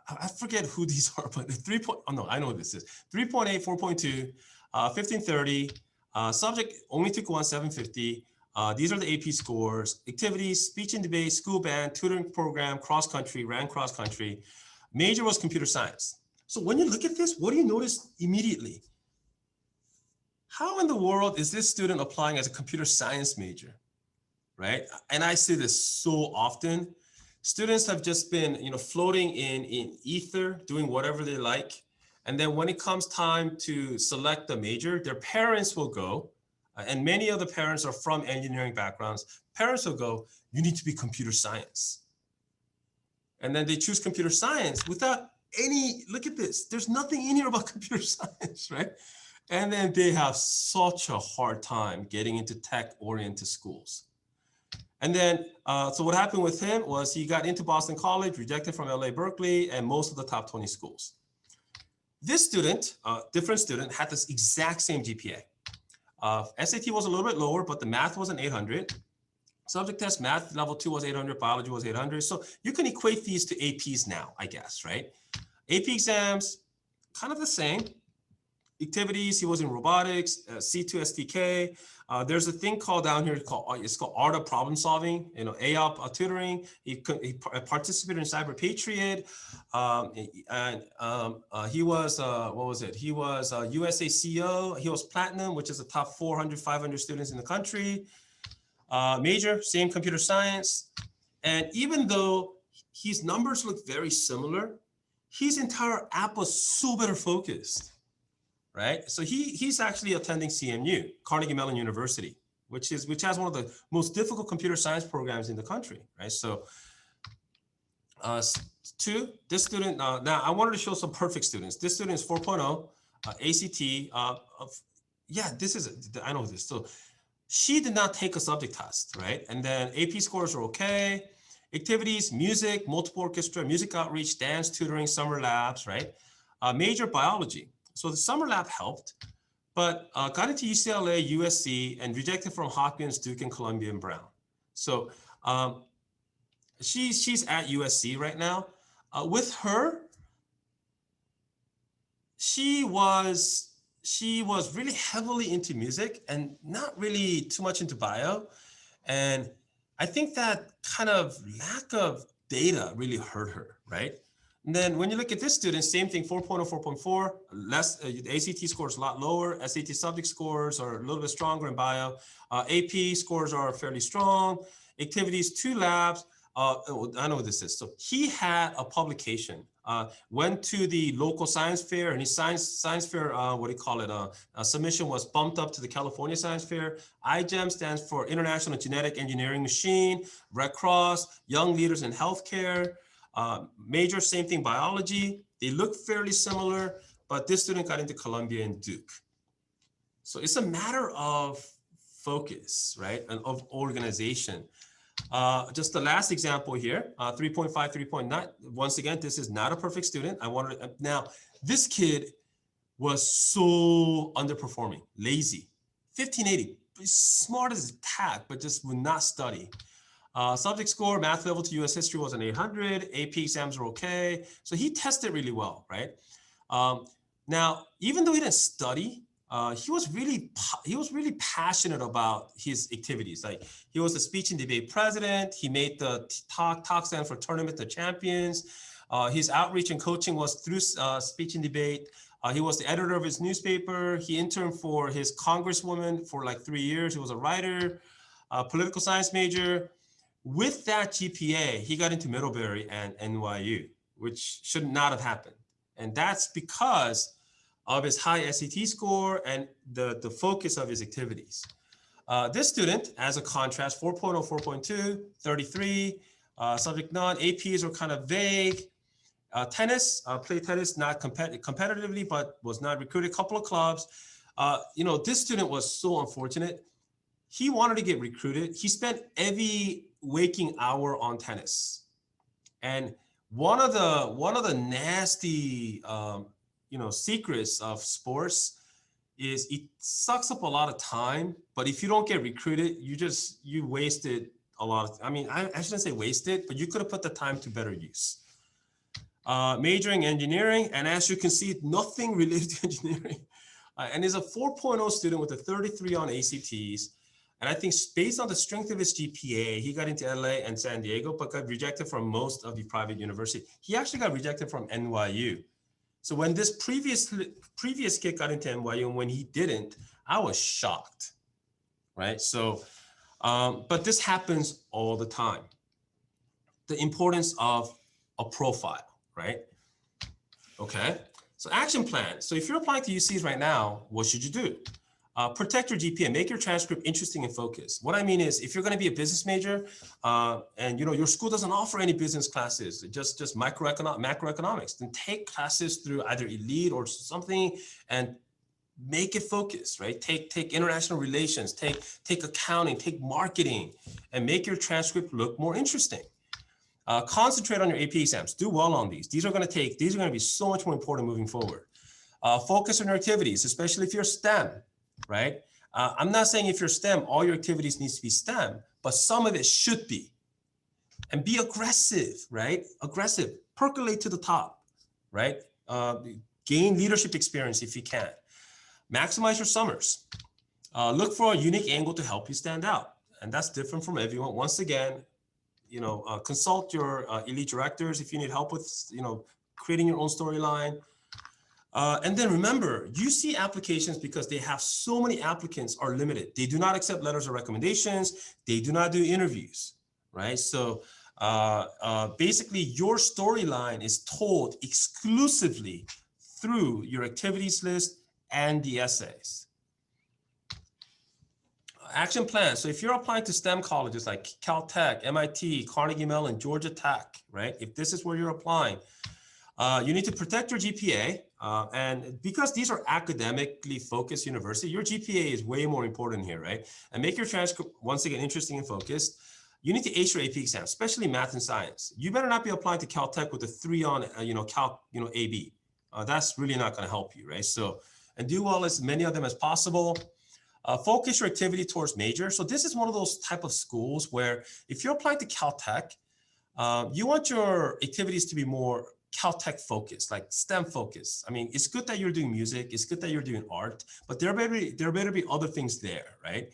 I forget who these are, but 3. Oh no, I know what this is. 3.8, 4.2, 1530. Subject only took 1, 750. These are the AP scores. Activities: speech and debate, school band, tutoring program, cross country, ran cross country. Major was computer science. So when you look at this, what do you notice immediately? How in the world is this student applying as a computer science major, right? And I see this so often. Students have just been, floating in ether, doing whatever they like. And then when it comes time to select a major, their parents will go, and many of the parents are from engineering backgrounds. Parents will go, you need to be computer science. And then they choose computer science without any, look at this, there's nothing in here about computer science, right? And then they have such a hard time getting into tech-oriented schools. And then, so what happened with him was he got into Boston College, rejected from LA, Berkeley, and most of the top 20 schools. This student, different student, had this exact same GPA. SAT was a little bit lower, but the math was an 800. Subject test math level 2 was 800, biology was 800. So you can equate these to APs now, I guess, right? AP exams, kind of the same. Activities, he was in robotics, C2 STK. There's a thing called down here, it's called Art of Problem Solving, AOP tutoring. He participated in Cyber Patriot. He was, what was it? He was USA CO. He was Platinum, which is the top 400, 500 students in the country. Major, same computer science. And even though his numbers look very similar, his entire app was so better focused. Right, so he's actually attending CMU, Carnegie Mellon University, which has one of the most difficult computer science programs in the country, right? So, 2, this student. Now I wanted to show some perfect students. This student is 4.0, ACT. Yeah, this is I know this. So, she did not take a subject test, right? And then AP scores are okay. Activities: music, multiple orchestra, music outreach, dance, tutoring, summer labs, right? Major biology. So the summer lab helped, but got into UCLA, USC, and rejected from Hopkins, Duke, and Columbia and Brown. So she's at USC right now. With her, she was really heavily into music and not really too much into bio. And I think that kind of lack of data really hurt her, right? And then when you look at this student, same thing, 4.0, 4.4, less, ACT scores a lot lower, SAT subject scores are a little bit stronger in bio, AP scores are fairly strong, activities, 2 labs, I know what this is. So he had a publication, went to the local science fair, and his science fair, submission was bumped up to the California Science Fair. IGEM stands for International Genetic Engineering Machine, Red Cross, Young Leaders in Healthcare. Major, same thing, biology. They look fairly similar, but this student got into Columbia and Duke. So it's a matter of focus, right, and of organization. Just the last example here, 3.5, 3.9. Once again, this is not a perfect student. Now, this kid was so underperforming, lazy. 1580, smart as a tack, but just would not study. Subject score, math level to US history was an 800. AP exams were okay. So he tested really well, right? Now, even though he didn't study, he was really passionate about his activities. Like he was the speech and debate president. He made the talk stand for Tournament of Champions. His outreach and coaching was through speech and debate. He was the editor of his newspaper. He interned for his congresswoman for like 3 years. He was a writer, political science major. With that GPA, he got into Middlebury and NYU, which should not have happened. And that's because of his high SAT score and the focus of his activities. This student, as a contrast, 4.0, 4.2, 33, subject none, APs were kind of vague. Tennis, played tennis not competitively, but was not recruited, a couple of clubs. This student was so unfortunate. He wanted to get recruited. He spent every waking hour on tennis. And one of the nasty secrets of sports is it sucks up a lot of time, but if you don't get recruited, you wasted a lot of, I shouldn't say wasted, but you could have put the time to better use. Majoring engineering, and as you can see, nothing related to engineering. And is a 4.0 student with a 33 on ACTs. And I think based on the strength of his GPA, he got into LA and San Diego, but got rejected from most of the private university. He actually got rejected from NYU. So when this previous kid got into NYU and when he didn't, I was shocked, right? So, but this happens all the time. The importance of a profile, right? Okay, so action plan. So if you're applying to UCs right now, what should you do? Protect your GPA, make your transcript interesting and focused. What I mean is, if you're going to be a business major, and your school doesn't offer any business classes, just macroeconomics, then take classes through either Elite or something, and make it focused, right? Take international relations, take accounting, take marketing, and make your transcript look more interesting. Concentrate on your AP exams. Do well on these. These are going to be so much more important moving forward. Focus on your activities, especially if you're STEM. Right? I'm not saying if you're STEM, all your activities needs to be STEM, but some of it should be. And be aggressive, right? Aggressive, percolate to the top, right? Gain leadership experience if you can. Maximize your summers. Look for a unique angle to help you stand out. And that's different from everyone. Once again, consult your elite directors if you need help with, creating your own storyline. And then remember, UC applications, because they have so many applicants, are limited. They do not accept letters of recommendations. They do not do interviews, right? So basically, your storyline is told exclusively through your activities list and the essays. Action plan. So if you're applying to STEM colleges like Caltech, MIT, Carnegie Mellon, Georgia Tech, right? If this is where you're applying, you need to protect your GPA. And because these are academically focused universities, your GPA is way more important here, right? And make your transcript, once again, interesting and focused. You need to ace your AP exams, especially math and science. You better not be applying to Caltech with a 3 on, AB. That's really not going to help you, right? So, and do well as many of them as possible. Focus your activity towards major. So this is one of those type of schools where if you're applying to Caltech, you want your activities to be more Caltech focused, like STEM focused. I mean, it's good that you're doing music, it's good that you're doing art, but there better be other things there, right?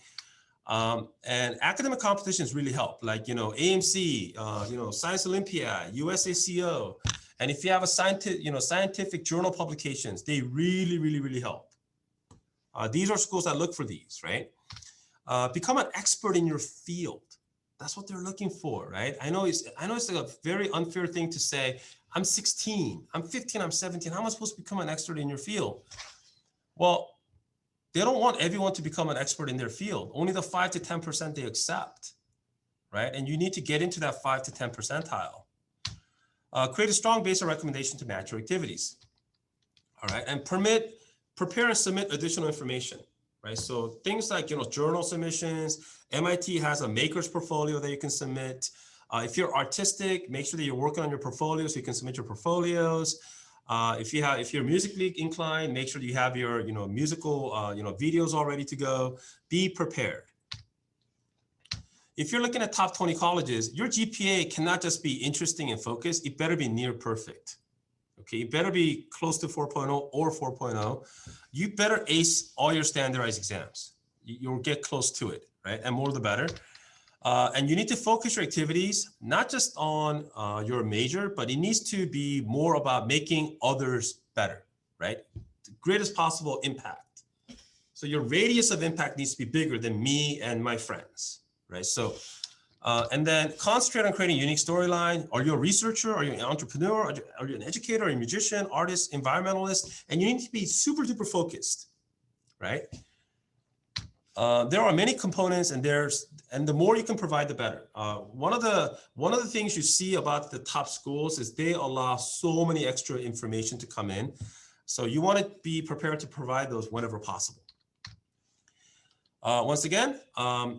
And academic competitions really help, like, AMC, Science Olympiad, USACO. And if you have a scientific journal publications, they really help. These are schools that look for these, right? Become an expert in your field. That's what they're looking for, right? I know it's like a very unfair thing to say, I'm 16, I'm 15, I'm 17. How am I supposed to become an expert in your field? Well, they don't want everyone to become an expert in their field. Only the 5 to 10% they accept, right? And you need to get into that 5 to 10 percentile. Create a strong base of recommendation to match your activities. All right, and prepare and submit additional information, right? So things like, journal submissions. MIT has a maker's portfolio that you can submit. If you're artistic, make sure that you're working on your portfolio so you can submit your portfolios. If you're musically inclined, make sure you have your, musical, videos all ready to go. Be prepared. If you're looking at top 20 colleges, your GPA cannot just be interesting and focused. It better be near perfect. Okay, it better be close to 4.0 or 4.0. You better ace all your standardized exams. You'll get close to it, right? And more the better. And you need to focus your activities, not just on your major, but it needs to be more about making others better, right? The greatest possible impact. So your radius of impact needs to be bigger than me and my friends, right? So, and then concentrate on creating a unique storyline. Are you a researcher? Are you an entrepreneur? Are you an educator? Are you a musician, artist, environmentalist? And you need to be super duper focused, right? There are many components, and the more you can provide, the better. One of the things you see about the top schools is they allow so many extra information to come in. So you want to be prepared to provide those whenever possible. Once again,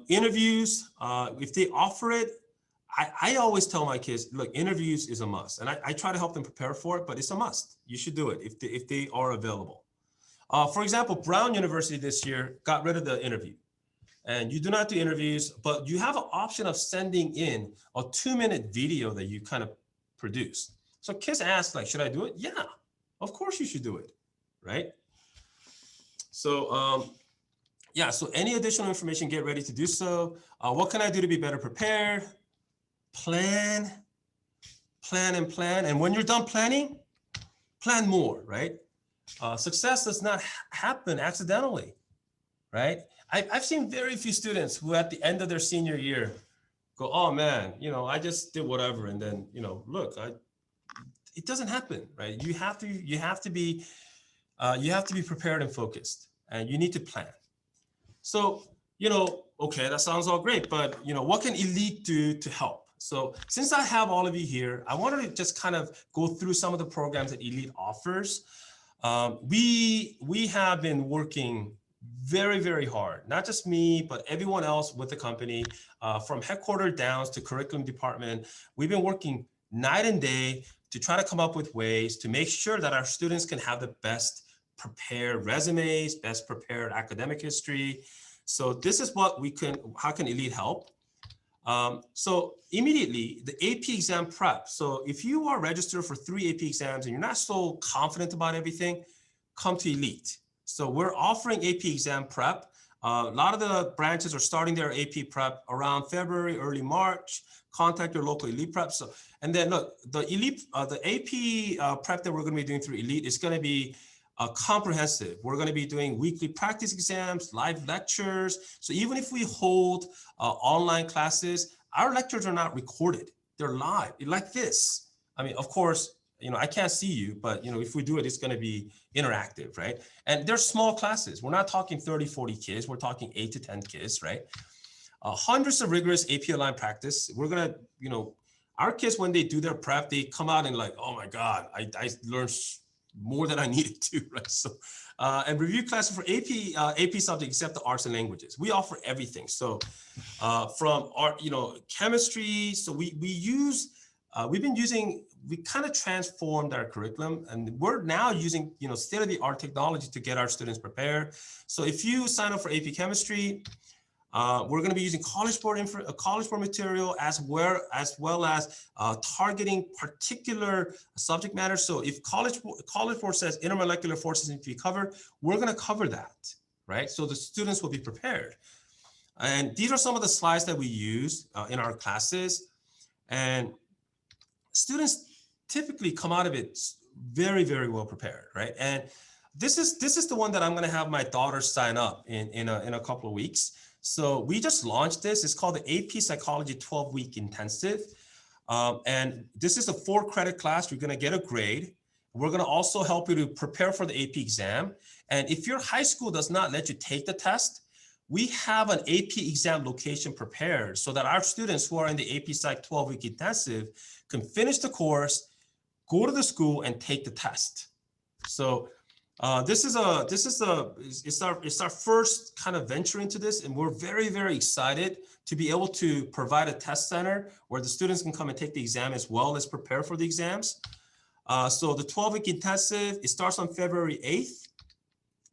interviews, if they offer it, I always tell my kids, look, interviews is a must. And I try to help them prepare for it, but it's a must. You should do it if they are available. For example, Brown University this year got rid of the interview. And you do not do interviews, but you have an option of sending in a 2-minute video that you kind of produce. So kids ask, like, should I do it? Yeah, of course you should do it, right? So, yeah, so any additional information, get ready to do so. What can I do to be better prepared? Plan. And when you're done planning, plan more, right? Success does not happen accidentally, right? I've seen very few students who at the end of their senior year go, oh man, I just did whatever. And then, look, it doesn't happen, right? You have to be prepared and focused, and you need to plan. So, okay, that sounds all great, but what can Elite do to help? So since I have all of you here, I wanted to just kind of go through some of the programs that Elite offers. We have been working very, very hard, not just me, but everyone else with the company, from headquarters down to curriculum department. We've been working night and day to try to come up with ways to make sure that our students can have the best prepared resumes, best prepared academic history. So this is what how can Elite help? So immediately, the AP exam prep. So if you are registered for 3 AP exams and you're not so confident about everything, come to Elite. So we're offering AP exam prep. A lot of the branches are starting their AP prep around February, early March. Contact your local Elite prep. So, and then look, the AP prep that we're going to be doing through Elite is going to be comprehensive. We're going to be doing weekly practice exams, live lectures. So even if we hold online classes, our lectures are not recorded. They're live, like this. I mean, of course, I can't see you, but if we do it, it's going to be interactive, right? And they're small classes. We're not talking 30, 40 kids. We're talking 8 to 10 kids, right? Hundreds of rigorous AP aligned practice. We're going to, our kids, when they do their prep, they come out and like, oh my God, I learned more than I needed to, right? So, and review classes for AP subjects except the arts and languages. We offer everything. So from art, chemistry. So we kind of transformed our curriculum, and we're now using, state-of-the-art technology to get our students prepared. So if you sign up for AP chemistry, we're going to be using College Board material as well as targeting particular subject matter. So if College Board says intermolecular forces need to be covered, we're going to cover that, right? So the students will be prepared. And these are some of the slides that we use in our classes, and students typically come out of it very, very well prepared, right? And this is the one that I'm going to have my daughter sign up in a couple of weeks. So we just launched this. It's called the AP Psychology 12-Week Intensive. And this is a 4-credit class. You're going to get a grade. We're going to also help you to prepare for the AP exam. And if your high school does not let you take the test, we have an AP exam location prepared so that our students who are in the AP Psych 12-Week Intensive can finish the course, go to the school, and take the test. So it's our first kind of venture into this, and we're very, very excited to be able to provide a test center where the students can come and take the exam as well as prepare for the exams. So the 12-week intensive, it starts on February 8th.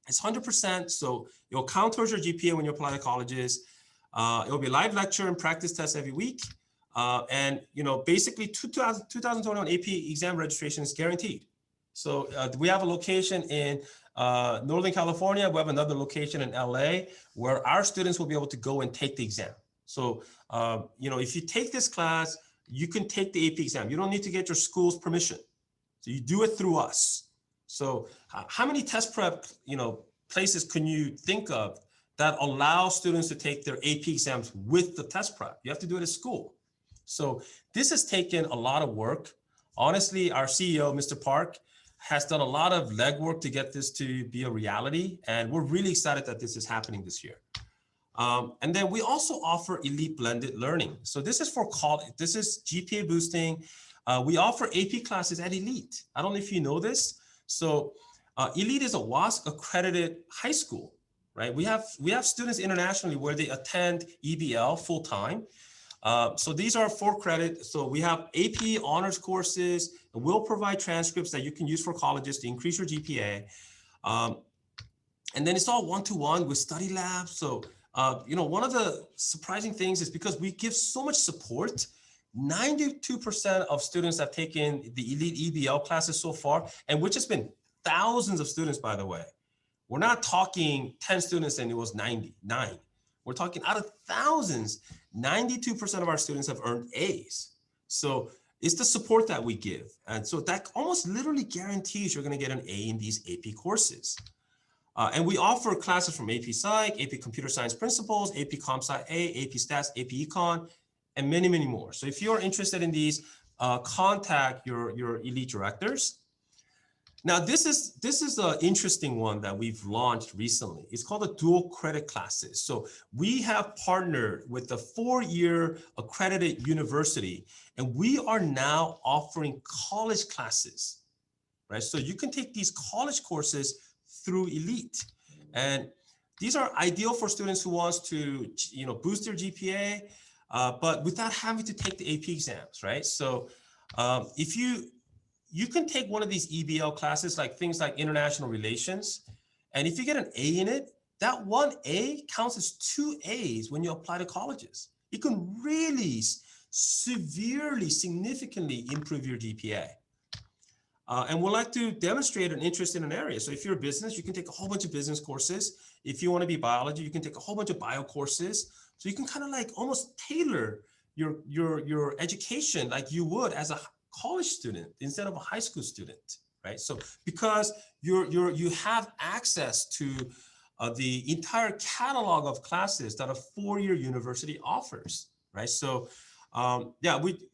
It's 100%, so it'll count towards your GPA when you apply to colleges. It'll be live lecture and practice tests every week. And basically 2021 AP exam registration is guaranteed. So we have a location in Northern California. We have another location in LA where our students will be able to go and take the exam. So, if you take this class, you can take the AP exam. You don't need to get your school's permission. So you do it through us. So how many test prep, places can you think of that allow students to take their AP exams with the test prep? You have to do it at school. So this has taken a lot of work. Honestly, our CEO, Mr. Park, has done a lot of legwork to get this to be a reality. And we're really excited that this is happening this year. And then we also offer elite blended learning. So this is for college. This is GPA boosting. We offer AP classes at Elite. I don't know if you know this. So Elite is a WASC accredited high school, right? We have students internationally where they attend EBL full time. So these are 4 credit. So we have AP honors courses, and we'll provide transcripts that you can use for colleges to increase your GPA. And then it's all one-to-one with study labs. So, one of the surprising things is because we give so much support, 92% of students have taken the Elite EBL classes so far, and which has been thousands of students, by the way. We're not talking 10 students and it was 99. We're talking out of thousands, 92% of our students have earned A's. So it's the support that we give. And so that almost literally guarantees you're going to get an A in these AP courses. And we offer classes from AP Psych, AP Computer Science Principles, AP Comp Sci A, AP Stats, AP Econ, and many, many more. So if you're interested in these, contact your Elite directors. Now, this is an interesting one that we've launched recently. It's called the dual credit classes. So we have partnered with the 4-year accredited university, and we are now offering college classes, right? So you can take these college courses through Elite. And these are ideal for students who wants to, boost their GPA, but without having to take the AP exams, right? So if you can take one of these EBL classes, like things like international relations, and if you get an A in it, that one A counts as 2 A's when you apply to colleges. It can really severely, significantly improve your GPA. And we'd like to demonstrate an interest in an area. So if you're a business, you can take a whole bunch of business courses. If you want to be biology, you can take a whole bunch of bio courses. So you can kind of like almost tailor your education like you would as a college student instead of a high school student, right? So because you have access to the entire catalog of classes that a 4-year university offers, right? So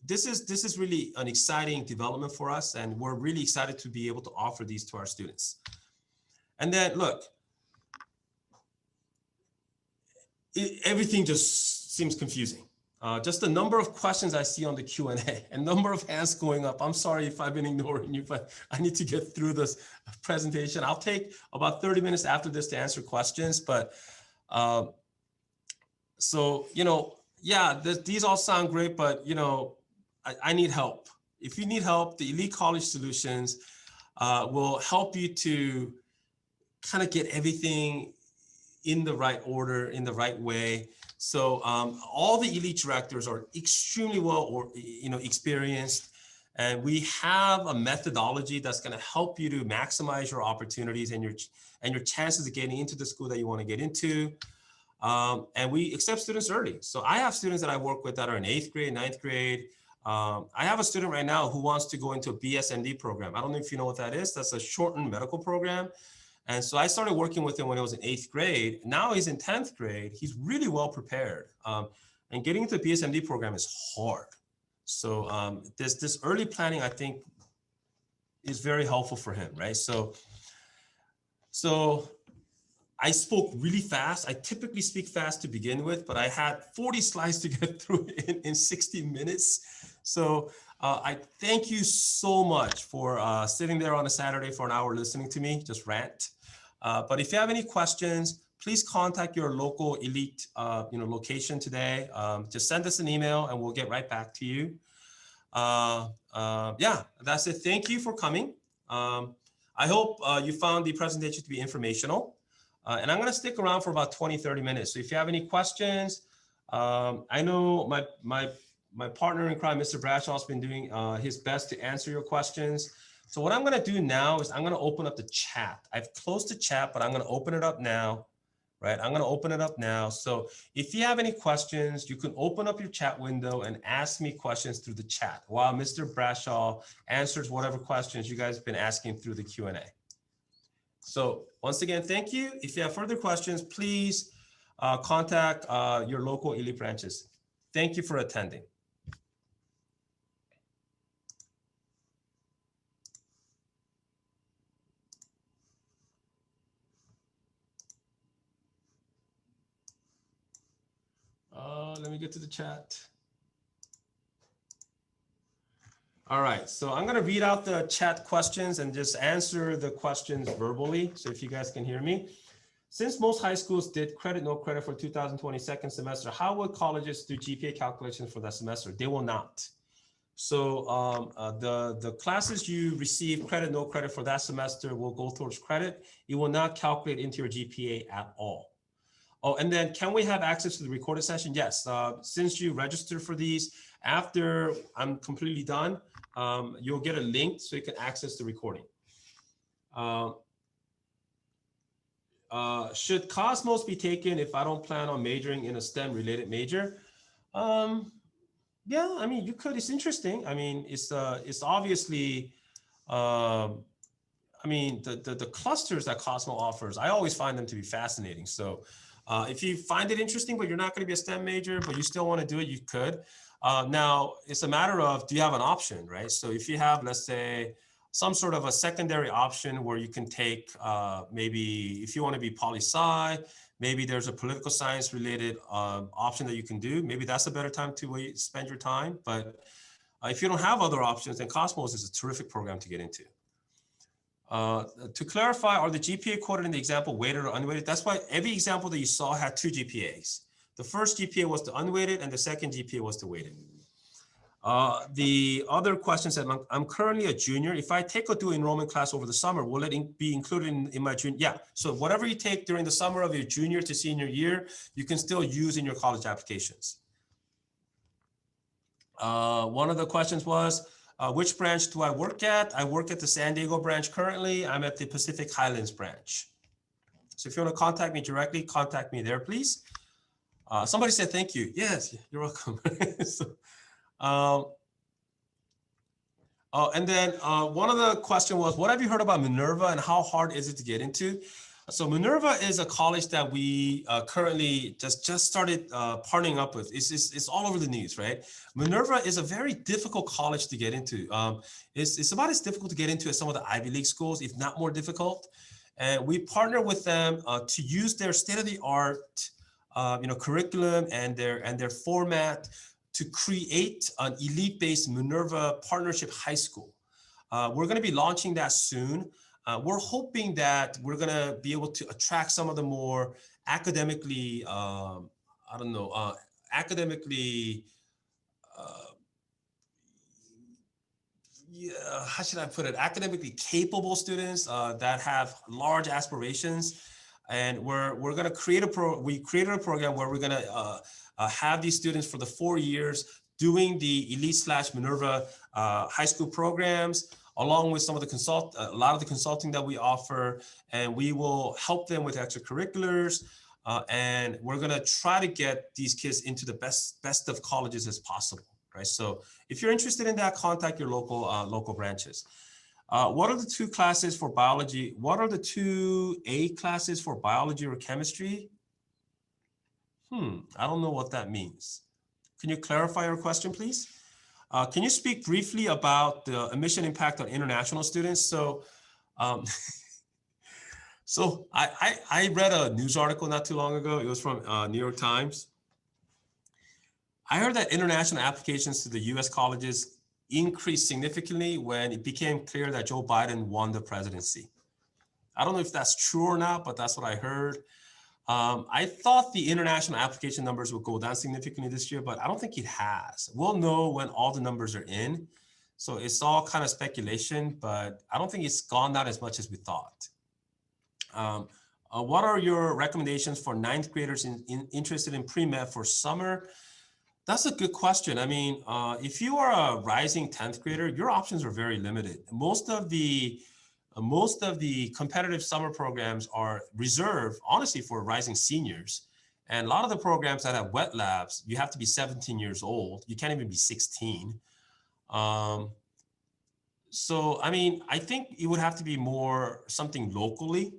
this is really an exciting development for us, and we're really excited to be able to offer these to our students. And then look, everything just seems confusing. Just the number of questions I see on the Q&A and number of hands going up. I'm sorry if I've been ignoring you, but I need to get through this presentation. I'll take about 30 minutes after this to answer questions. But these all sound great, but I need help. If you need help, the Elite College Solutions will help you to kind of get everything in the right order, in the right way. So all the Elite directors are extremely well experienced, and we have a methodology that's going to help you to maximize your opportunities and your chances of getting into the school that you want to get into. And we accept students early. So I have students that I work with that are in 8th grade, 9th grade. I have a student right now who wants to go into a BSMD program. I don't know if you know what that is. That's a shortened medical program. And so I started working with him when he was in 8th grade. Now he's in 10th grade. He's really well prepared. And getting into the BSMD program is hard. So this early planning, I think, is very helpful for him, right? So I spoke really fast. I typically speak fast to begin with, but I had 40 slides to get through in 60 minutes. So I thank you so much for sitting there on a Saturday for an hour listening to me just rant. But if you have any questions, please contact your local Elite location today. Just send us an email and we'll get right back to you. Yeah, that's it. Thank you for coming. I hope you found the presentation to be informational. And I'm going to stick around for about 20, 30 minutes. So if you have any questions, I know my partner in crime, Mr. Bradshaw, has been doing his best to answer your questions. So what I'm going to do now is I'm going to open up the chat. I've closed the chat, but I'm going to open it up now. Right, I'm going to open it up now. So if you have any questions, you can open up your chat window and ask me questions through the chat while Mr. Bradshaw answers whatever questions you guys have been asking through the Q&A. So once again, thank you. If you have further questions, please contact your local elite branches. Thank you for attending. Let me get to the chat. All right, so I'm gonna read out the chat questions and just answer the questions verbally. So if you guys can hear me. Since most high schools did credit, no credit for 2020 second semester, how would colleges do GPA calculations for that semester? They will not. So the classes you receive credit, no credit for that semester will go towards credit. It will not calculate into your GPA at all. Oh, and then can we have access to the recorded session? Yes, since you registered for these, after I'm completely done, you'll get a link so you can access the recording. Should Cosmos be taken if I don't plan on majoring in a STEM related major? Yeah, I mean, you could. It's interesting. I mean, it's obviously, I mean, the clusters that Cosmo offers, I always find them to be fascinating. So if you find it interesting, but you're not going to be a STEM major, but you still want to do it, you could. Now, it's a matter of, do you have an option, right? So if you have, let's say, some sort of a secondary option where you can take maybe if you want to be poli-sci, maybe there's a political science related option that you can do. Maybe that's a better time to spend your time. But if you don't have other options, then Cosmos is a terrific program to get into. To clarify, are the GPA quoted in the example weighted or unweighted? That's why every example that you saw had two GPAs. The first GPA was the unweighted and the second GPA was the weighted. The other question said, I'm currently a junior. If I take a dual enrollment class over the summer, will it be included in my junior? Yeah, so whatever you take during the summer of your junior to senior year, you can still use in your college applications. One of the questions was, which branch do I work at? I work at the San Diego branch currently. I'm at the Pacific Highlands branch. So if you want to contact me directly, contact me there, please. Somebody said thank you. Yes, you're welcome. So, and then one of the question was, what have you heard about Minerva and how hard is it to get into? So Minerva is a college that we currently just started partnering up with. It's all over the news, right? Minerva is a very difficult college to get into. It's about as difficult to get into as some of the Ivy League schools, if not more difficult. And we partner with them to use their state-of-the-art curriculum and their format to create an elite-based Minerva partnership high school. We're going to be launching that soon. We're hoping that we're going to be able to attract some of the more academically, how should I put it? Academically capable students that have large aspirations. And we're going to create we created a program where we're going to have these students for the 4 years doing the Elite/Minerva high school programs, along with some of the a lot of the consulting that we offer, and we will help them with extracurriculars. And we're going to try to get these kids into the best of colleges as possible, right? So if you're interested in that, contact your local branches. What are the two classes for biology? What are the two A classes for biology or chemistry? I don't know what that means. Can you clarify your question, please? Can you speak briefly about the admission impact on international students? So, so I read a news article not too long ago. It was from New York Times. I heard that international applications to the US colleges increased significantly when it became clear that Joe Biden won the presidency. I don't know if that's true or not, but that's what I heard. I thought the international application numbers would go down significantly this year, but I don't think it has. We'll know when all the numbers are in. So it's all kind of speculation, but I don't think it's gone down as much as we thought. What are your recommendations for ninth graders interested in pre-med for summer? That's a good question. I mean, if you are a rising 10th grader, your options are very limited. Most of the competitive summer programs are reserved, honestly, for rising seniors. And a lot of the programs that have wet labs, you have to be 17 years old. You can't even be 16. So, I mean, I think it would have to be more something locally.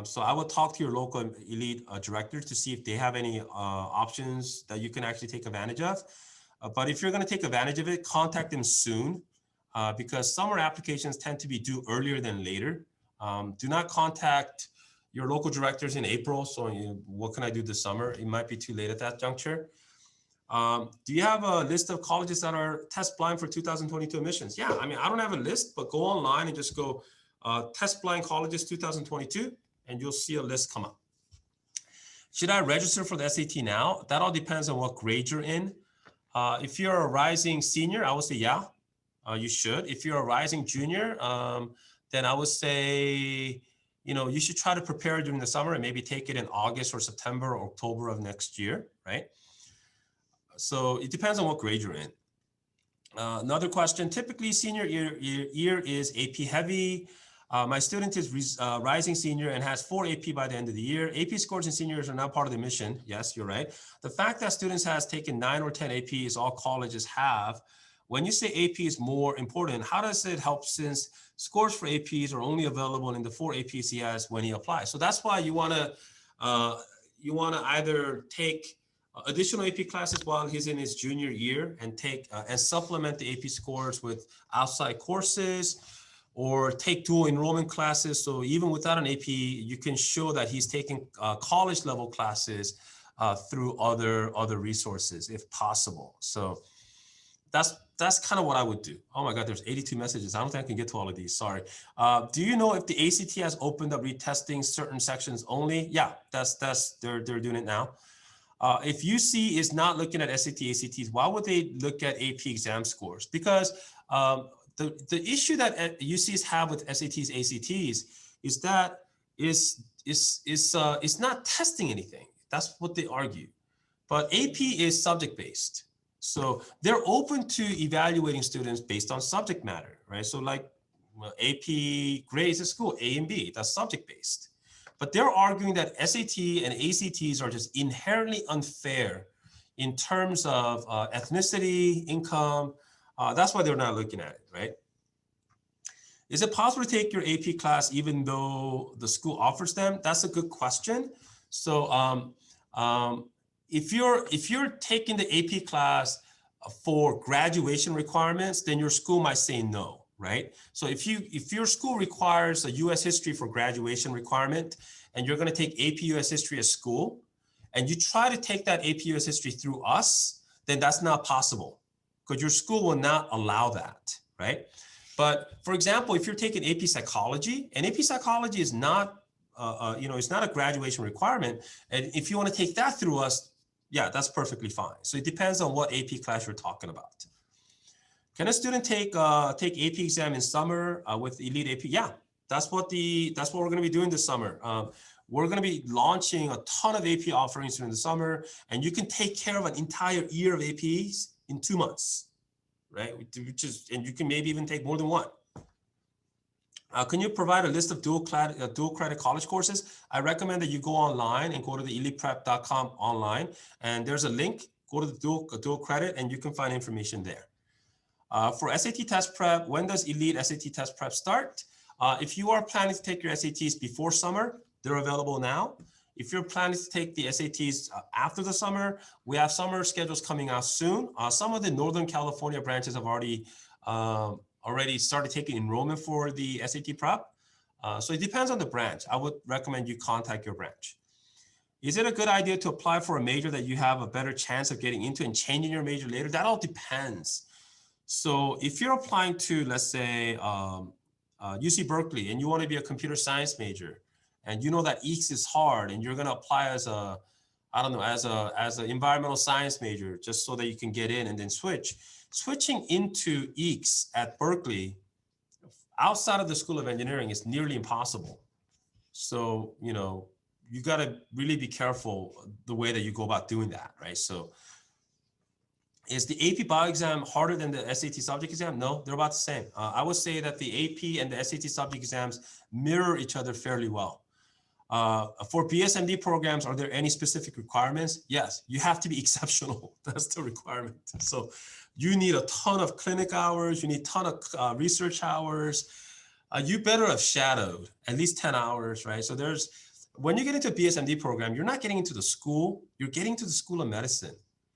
So I would talk to your local elite director to see if they have any options that you can actually take advantage of. But if you're going to take advantage of it, contact them soon because summer applications tend to be due earlier than later. Do not contact your local directors in April. So what can I do this summer? It might be too late at that juncture. Do you have a list of colleges that are test blind for 2022 admissions? Yeah, I mean, I don't have a list, but go online and just go test blind colleges 2022, and you'll see a list come up. Should I register for the SAT now? That all depends on what grade you're in. If you're a rising senior, I would say, yeah, you should. If you're a rising junior, then I would say, you should try to prepare during the summer and maybe take it in August or September or October of next year, right? So it depends on what grade you're in. Another question, typically senior year is AP heavy. My student is rising senior and has 4 AP by the end of the year. AP scores in seniors are now part of the admission. Yes, you're right. The fact that students has taken 9 or 10 APs, all colleges have. When you say AP is more important, how does it help since scores for APs are only available in the 4 APs he has when he applies? So that's why you want to either take additional AP classes while he's in his junior year and take and supplement the AP scores with outside courses, or take dual enrollment classes. So even without an AP, you can show that he's taking college level classes through other resources if possible. So that's kind of what I would do. Oh my God, there's 82 messages. I don't think I can get to all of these, sorry. Do you know if the ACT has opened up retesting certain sections only? Yeah, they're doing it now. If UC is not looking at SAT, ACTs, why would they look at AP exam scores? Because the issue that UCs have with SATs, ACTs is that it's not testing anything. That's what they argue. But AP is subject-based. So they're open to evaluating students based on subject matter, right? So like AP grades at school, A and B, that's subject-based. But they're arguing that SAT and ACTs are just inherently unfair in terms of ethnicity, income. That's why they're not looking at it, right? Is it possible to take your AP class even though the school offers them? That's a good question. So if you're taking the AP class for graduation requirements, then your school might say no, right? So if your school requires a US history for graduation requirement, and you're going to take AP US history at school, and you try to take that AP US history through us, then that's not possible because your school will not allow that, right? But for example, if you're taking AP psychology, and AP psychology is not, it's not a graduation requirement, and if you want to take that through us, yeah, that's perfectly fine. So it depends on what AP class you're talking about. Can a student take AP exam in summer with elite AP? Yeah, that's what we're going to be doing this summer. We're going to be launching a ton of AP offerings during the summer, and you can take care of an entire year of APs in 2 months, right? And you can maybe even take more than one. Can you provide a list of dual credit college courses? I recommend that you go online and go to the eliteprep.com online, and there's a link. Go to the dual credit, and you can find information there. For SAT test prep, when does elite SAT test prep start? If you are planning to take your SATs before summer, they're available now. If you're planning to take the SATs after the summer, we have summer schedules coming out soon. Some of the Northern California branches have already started taking enrollment for the SAT prep. So it depends on the branch. I would recommend you contact your branch. Is it a good idea to apply for a major that you have a better chance of getting into and changing your major later? That all depends. So if you're applying to, let's say, UC Berkeley, and you want to be a computer science major, and you know that EECS is hard, and you're going to apply as a, I don't know, as an environmental science major, just so that you can get in and then switch. Switching into EECS at Berkeley outside of the School of Engineering is nearly impossible. So, you know, you got to really be careful the way that you go about doing that, right? So is the AP bio exam harder than the SAT subject exam? No, they're about the same. I would say that the AP and the SAT subject exams mirror each other fairly well. For BSMD programs, are there any specific requirements? Yes, you have to be exceptional. That's the requirement. So you need a ton of clinic hours. You need a ton of research hours. You better have shadowed at least 10 hours, right? So when you get into a BSMD program, you're not getting into the school, you're getting to the School of Medicine.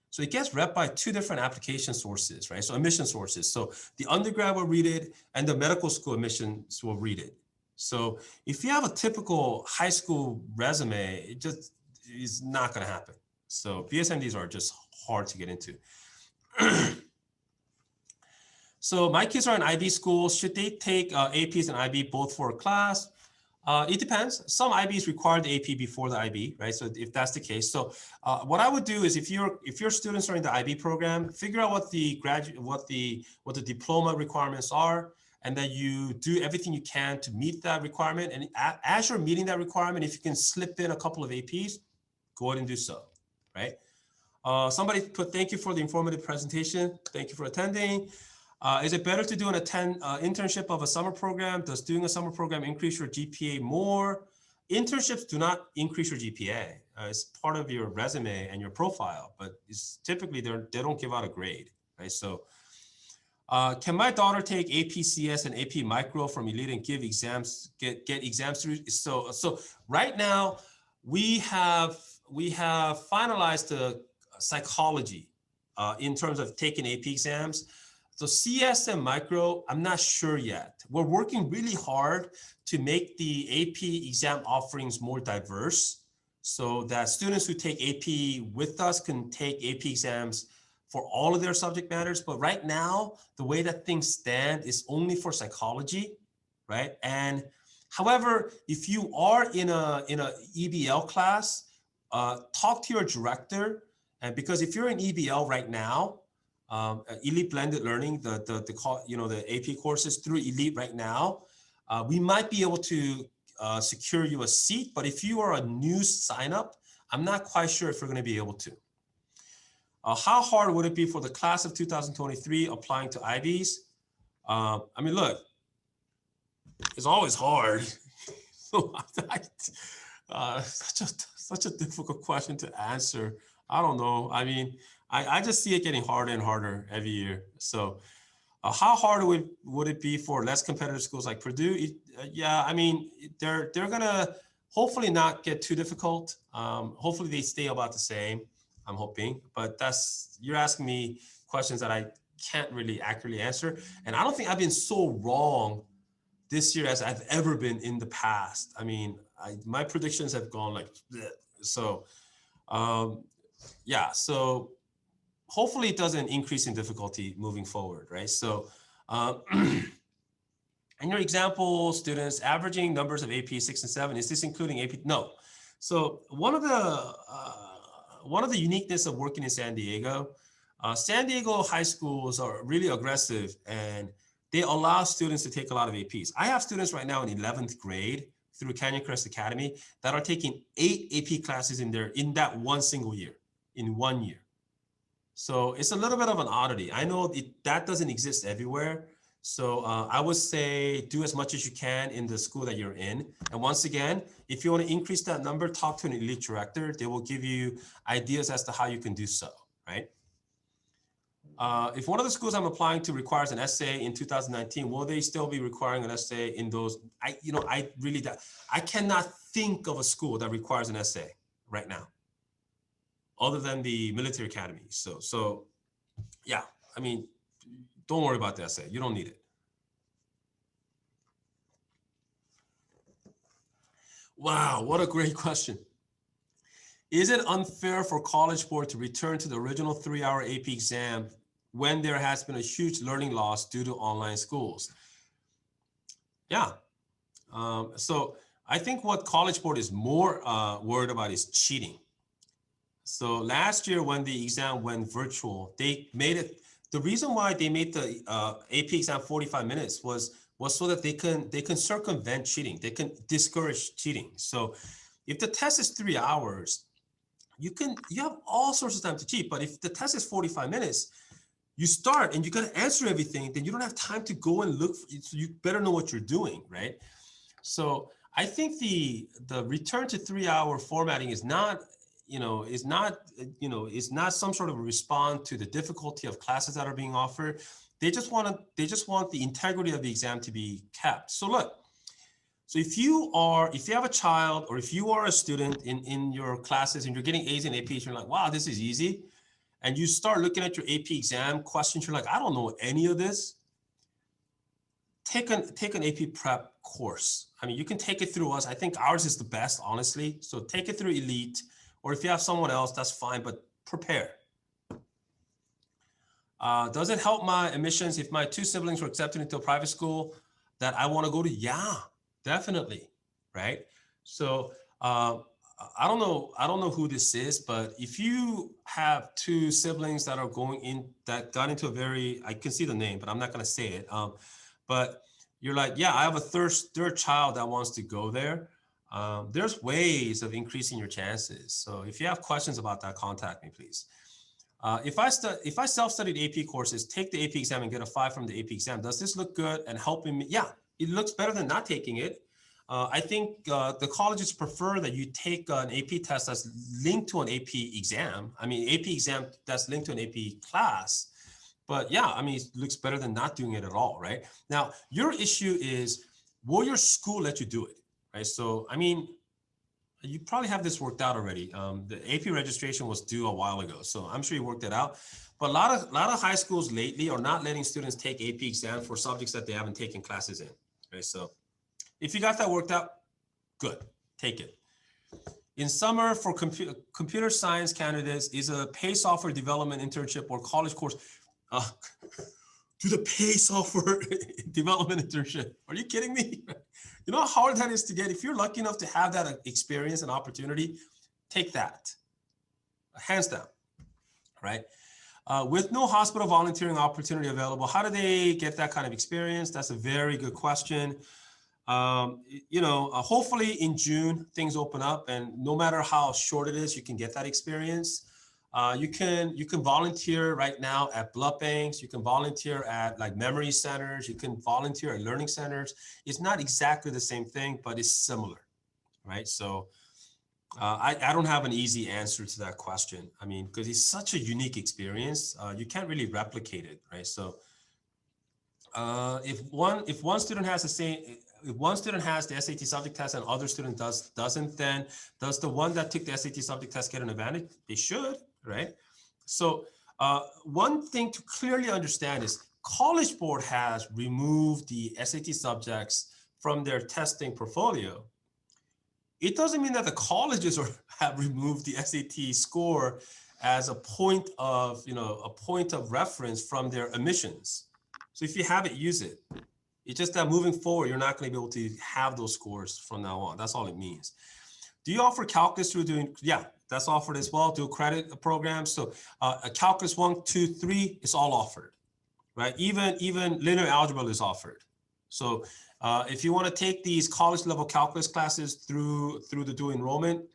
So it gets read by two different application sources, right? So admission sources. So the undergrad will read it and the medical school admissions will read it. So if you have a typical high school resume, it just is not going to happen. So BSMDs are just hard to get into. So my kids are in IB schools. Should they take APs and IB both for a class? It depends. Some IBs require the AP before the IB, right? So if that's the case, so what I would do is if your students are in the IB program, figure out what the diploma requirements are, and then you do everything you can to meet that requirement. And as you're meeting that requirement, if you can slip in a couple of APs, go ahead and do so, right? Somebody put, thank you for the informative presentation. Thank you for attending. Is it better to do an internship of a summer program? Does doing a summer program increase your GPA more? Internships do not increase your GPA. It's part of your resume and your profile, but it's typically they don't give out a grade, right? So can my daughter take AP CS and AP Micro from Elite and give exams, get exams through? So right now we have finalized the psychology in terms of taking AP exams. So CS and Micro, I'm not sure yet. We're working really hard to make the AP exam offerings more diverse so that students who take AP with us can take AP exams for all of their subject matters. But right now, the way that things stand is only for psychology, right? And however, if you are in a EBL class, talk to your director. And because if you're in EBL right now, Elite Blended Learning, the AP courses through Elite right now, we might be able to secure you a seat. But if you are a new sign up, I'm not quite sure if we're going to be able to. How hard would it be for the class of 2023 applying to IBs? I mean, look, it's always hard. So such a difficult question to answer. I don't know. I mean, I just see it getting harder and harder every year. So how hard would it be for less competitive schools like Purdue? Yeah, I mean, they're gonna hopefully not get too difficult. Hopefully they stay about the same, I'm hoping. But you're asking me questions that I can't really accurately answer. And I don't think I've been so wrong this year as I've ever been in the past. I mean, my predictions have gone like bleh. So yeah, so hopefully it doesn't increase in difficulty moving forward, right? So in your example, students averaging numbers of AP 6 and 7, is this including AP? No. So one of the uniqueness of working in San Diego high schools are really aggressive and they allow students to take a lot of APs. I have students right now in 11th grade through Canyon Crest Academy that are taking 8 AP classes in that one single year, in 1 year. So it's a little bit of an oddity. I know that doesn't exist everywhere. So I would say do as much as you can in the school that you're in. And once again, if you want to increase that number, talk to an elite director. They will give you ideas as to how you can do so, right? If one of the schools I'm applying to requires an essay in 2019, will they still be requiring an essay in those? I cannot think of a school that requires an essay right now, other than the military academy. So yeah, I mean, don't worry about the essay. You don't need it. Wow, what a great question. Is it unfair for College Board to return to the original 3-hour AP exam when there has been a huge learning loss due to online schools? Yeah. So I think what College Board is more worried about is cheating. So last year when the exam went virtual, they made it, the reason why they made the AP exam 45 minutes was so that they can circumvent cheating. They can discourage cheating. So if the test is 3 hours, you have all sorts of time to cheat. But if the test is 45 minutes, you start and you got to answer everything, then you don't have time to go and look. So you better know what you're doing, right? So I think the return to 3 hour formatting is not, is not some sort of a response to the difficulty of classes that are being offered. They just want the integrity of the exam to be kept. So look, so if you have a child, or if you are a student in your classes and you're getting A's and APs, you're like, wow, this is easy. And you start looking at your AP exam questions, you're like, I don't know any of this. Take an AP prep course. I mean, you can take it through us. I think ours is the best, honestly. So take it through Elite, or if you have someone else, that's fine, but prepare. Does it help my admissions if my two siblings were accepted into a private school that I want to go to? Yeah, definitely, right? So I don't know who this is, but if you have two siblings that are going in, that got into a very, I can see the name, but I'm not going to say it. But you're like, yeah, I have a third child that wants to go there. There's ways of increasing your chances. So if you have questions about that, contact me, please. If I self-studied AP courses, take the AP exam and get a 5 from the AP exam, does this look good and helping me? Yeah, it looks better than not taking it. I think the colleges prefer that you take an AP test that's linked to an AP exam. I mean, AP exam that's linked to an AP class. But yeah, I mean, it looks better than not doing it at all, right? Now, your issue is, will your school let you do it, right? So, I mean, you probably have this worked out already. The AP registration was due a while ago, so I'm sure you worked it out. But a lot of high schools lately are not letting students take AP exam for subjects that they haven't taken classes in, right? So if you got that worked out, good, take it. In summer, for computer science candidates, is a pay software development internship or college course. Do the pay software development internship. Are you kidding me? You know how hard that is to get? If you're lucky enough to have that experience and opportunity, take that. Hands down, right? With no hospital volunteering opportunity available, how do they get that kind of experience? That's a very good question. Hopefully in June, things open up, and no matter how short it is, you can get that experience. You can volunteer right now at blood banks. You can volunteer at like memory centers. You can volunteer at learning centers. It's not exactly the same thing, but it's similar, right? So I don't have an easy answer to that question. I mean, because it's such a unique experience, you can't really replicate it, right? So if one student has the same, if one student has the SAT subject test and other student doesn't, then does the one that took the SAT subject test get an advantage? They should, right? So one thing to clearly understand is College Board has removed the SAT subjects from their testing portfolio. It doesn't mean that the colleges have removed the SAT score as a point of reference from their admissions. So if you have it, use it. It's just that moving forward, you're not going to be able to have those scores from now on. That's all it means. Do you offer calculus through doing? Yeah, that's offered as well. Do credit programs. So a calculus 1, 2, 3 is all offered, right? Even linear algebra is offered. So if you want to take these college level calculus classes through the dual enrollment,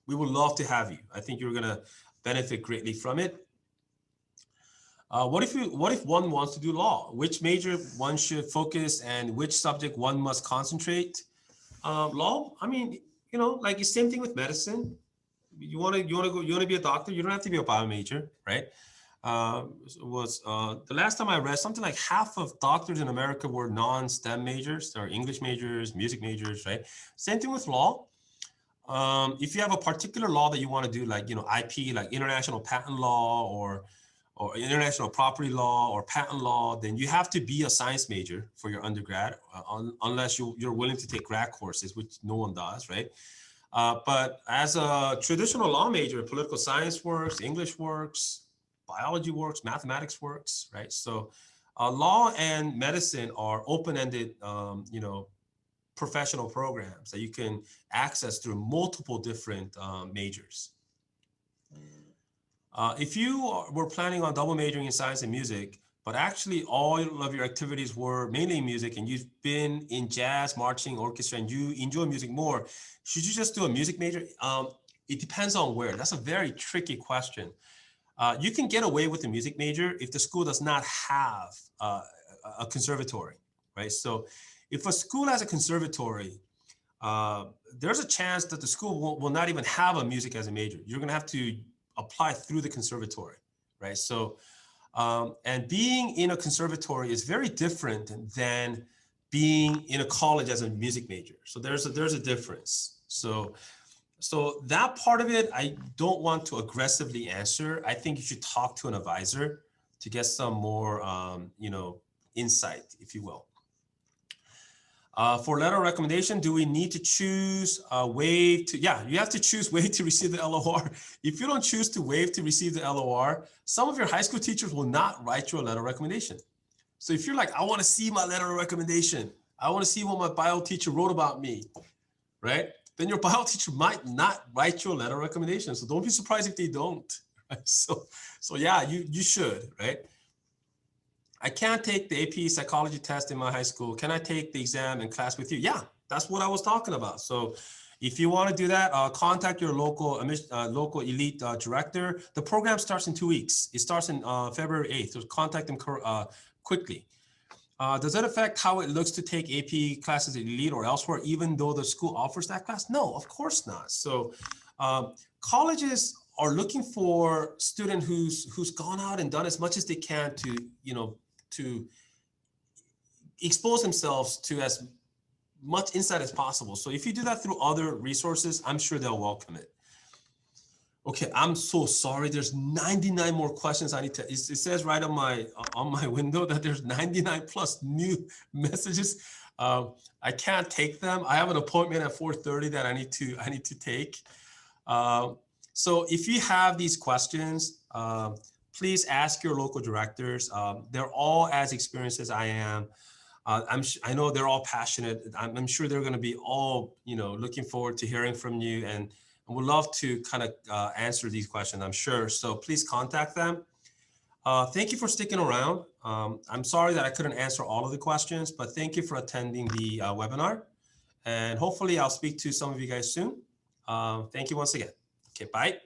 we would love to have you. I think you're going to benefit greatly from it. What if one wants to do law? Which major one should focus and which subject one must concentrate? Law, I mean, like the same thing with medicine. You want to be a doctor, you don't have to be a bio major, right? The last time I read, something like half of doctors in America were non-STEM majors. They're English majors, music majors, right? Same thing with law. If you have a particular law that you want to do, like IP, like international patent law or international property law or patent law, then you have to be a science major for your undergrad, unless you're willing to take grad courses, which no one does, right? But as a traditional law major, political science works, English works, biology works, mathematics works, right? So law and medicine are open-ended, professional programs that you can access through multiple different majors. If you were planning on double majoring in science and music, but actually all of your activities were mainly in music and you've been in jazz, marching, orchestra, and you enjoy music more, should you just do a music major? It depends on where. That's a very tricky question. You can get away with a music major if the school does not have a conservatory, right? So if a school has a conservatory, there's a chance that the school will not even have a music as a major. You're gonna have to apply through the conservatory, right? So, and being in a conservatory is very different than being in a college as a music major. So there's a difference. So that part of it, I don't want to aggressively answer. I think you should talk to an advisor to get some more, insight, if you will. For letter of recommendation, do we need to choose waive to? Yeah, you have to choose waive to receive the LOR. If you don't choose to waive to receive the LOR, some of your high school teachers will not write you a letter of recommendation. So if you're like, I want to see my letter of recommendation, I want to see what my bio teacher wrote about me, right? Then your bio teacher might not write you a letter of recommendation. So don't be surprised if they don't. Right? So yeah, you should, right? I can't take the AP psychology test in my high school. Can I take the exam in class with you? Yeah, that's what I was talking about. So if you want to do that, contact your local elite director. The program starts in 2 weeks. It starts in February 8th. So contact them quickly. Does that affect how it looks to take AP classes at elite or elsewhere, even though the school offers that class? No, of course not. So colleges are looking for a student who's gone out and done as much as they can to expose themselves to as much insight as possible. So if you do that through other resources, I'm sure they'll welcome it. Okay, I'm so sorry. There's 99 more questions I need to. It says right on my window that there's 99 plus new messages. I can't take them. I have an appointment at 4:30 that I need to take. So if you have these questions, please ask your local directors. They're all as experienced as I am. I know they're all passionate. I'm sure they're going to be all, looking forward to hearing from you and would love to kind of answer these questions, I'm sure. So please contact them. Thank you for sticking around. I'm sorry that I couldn't answer all of the questions, but thank you for attending the webinar. And hopefully I'll speak to some of you guys soon. Thank you once again. Okay, bye.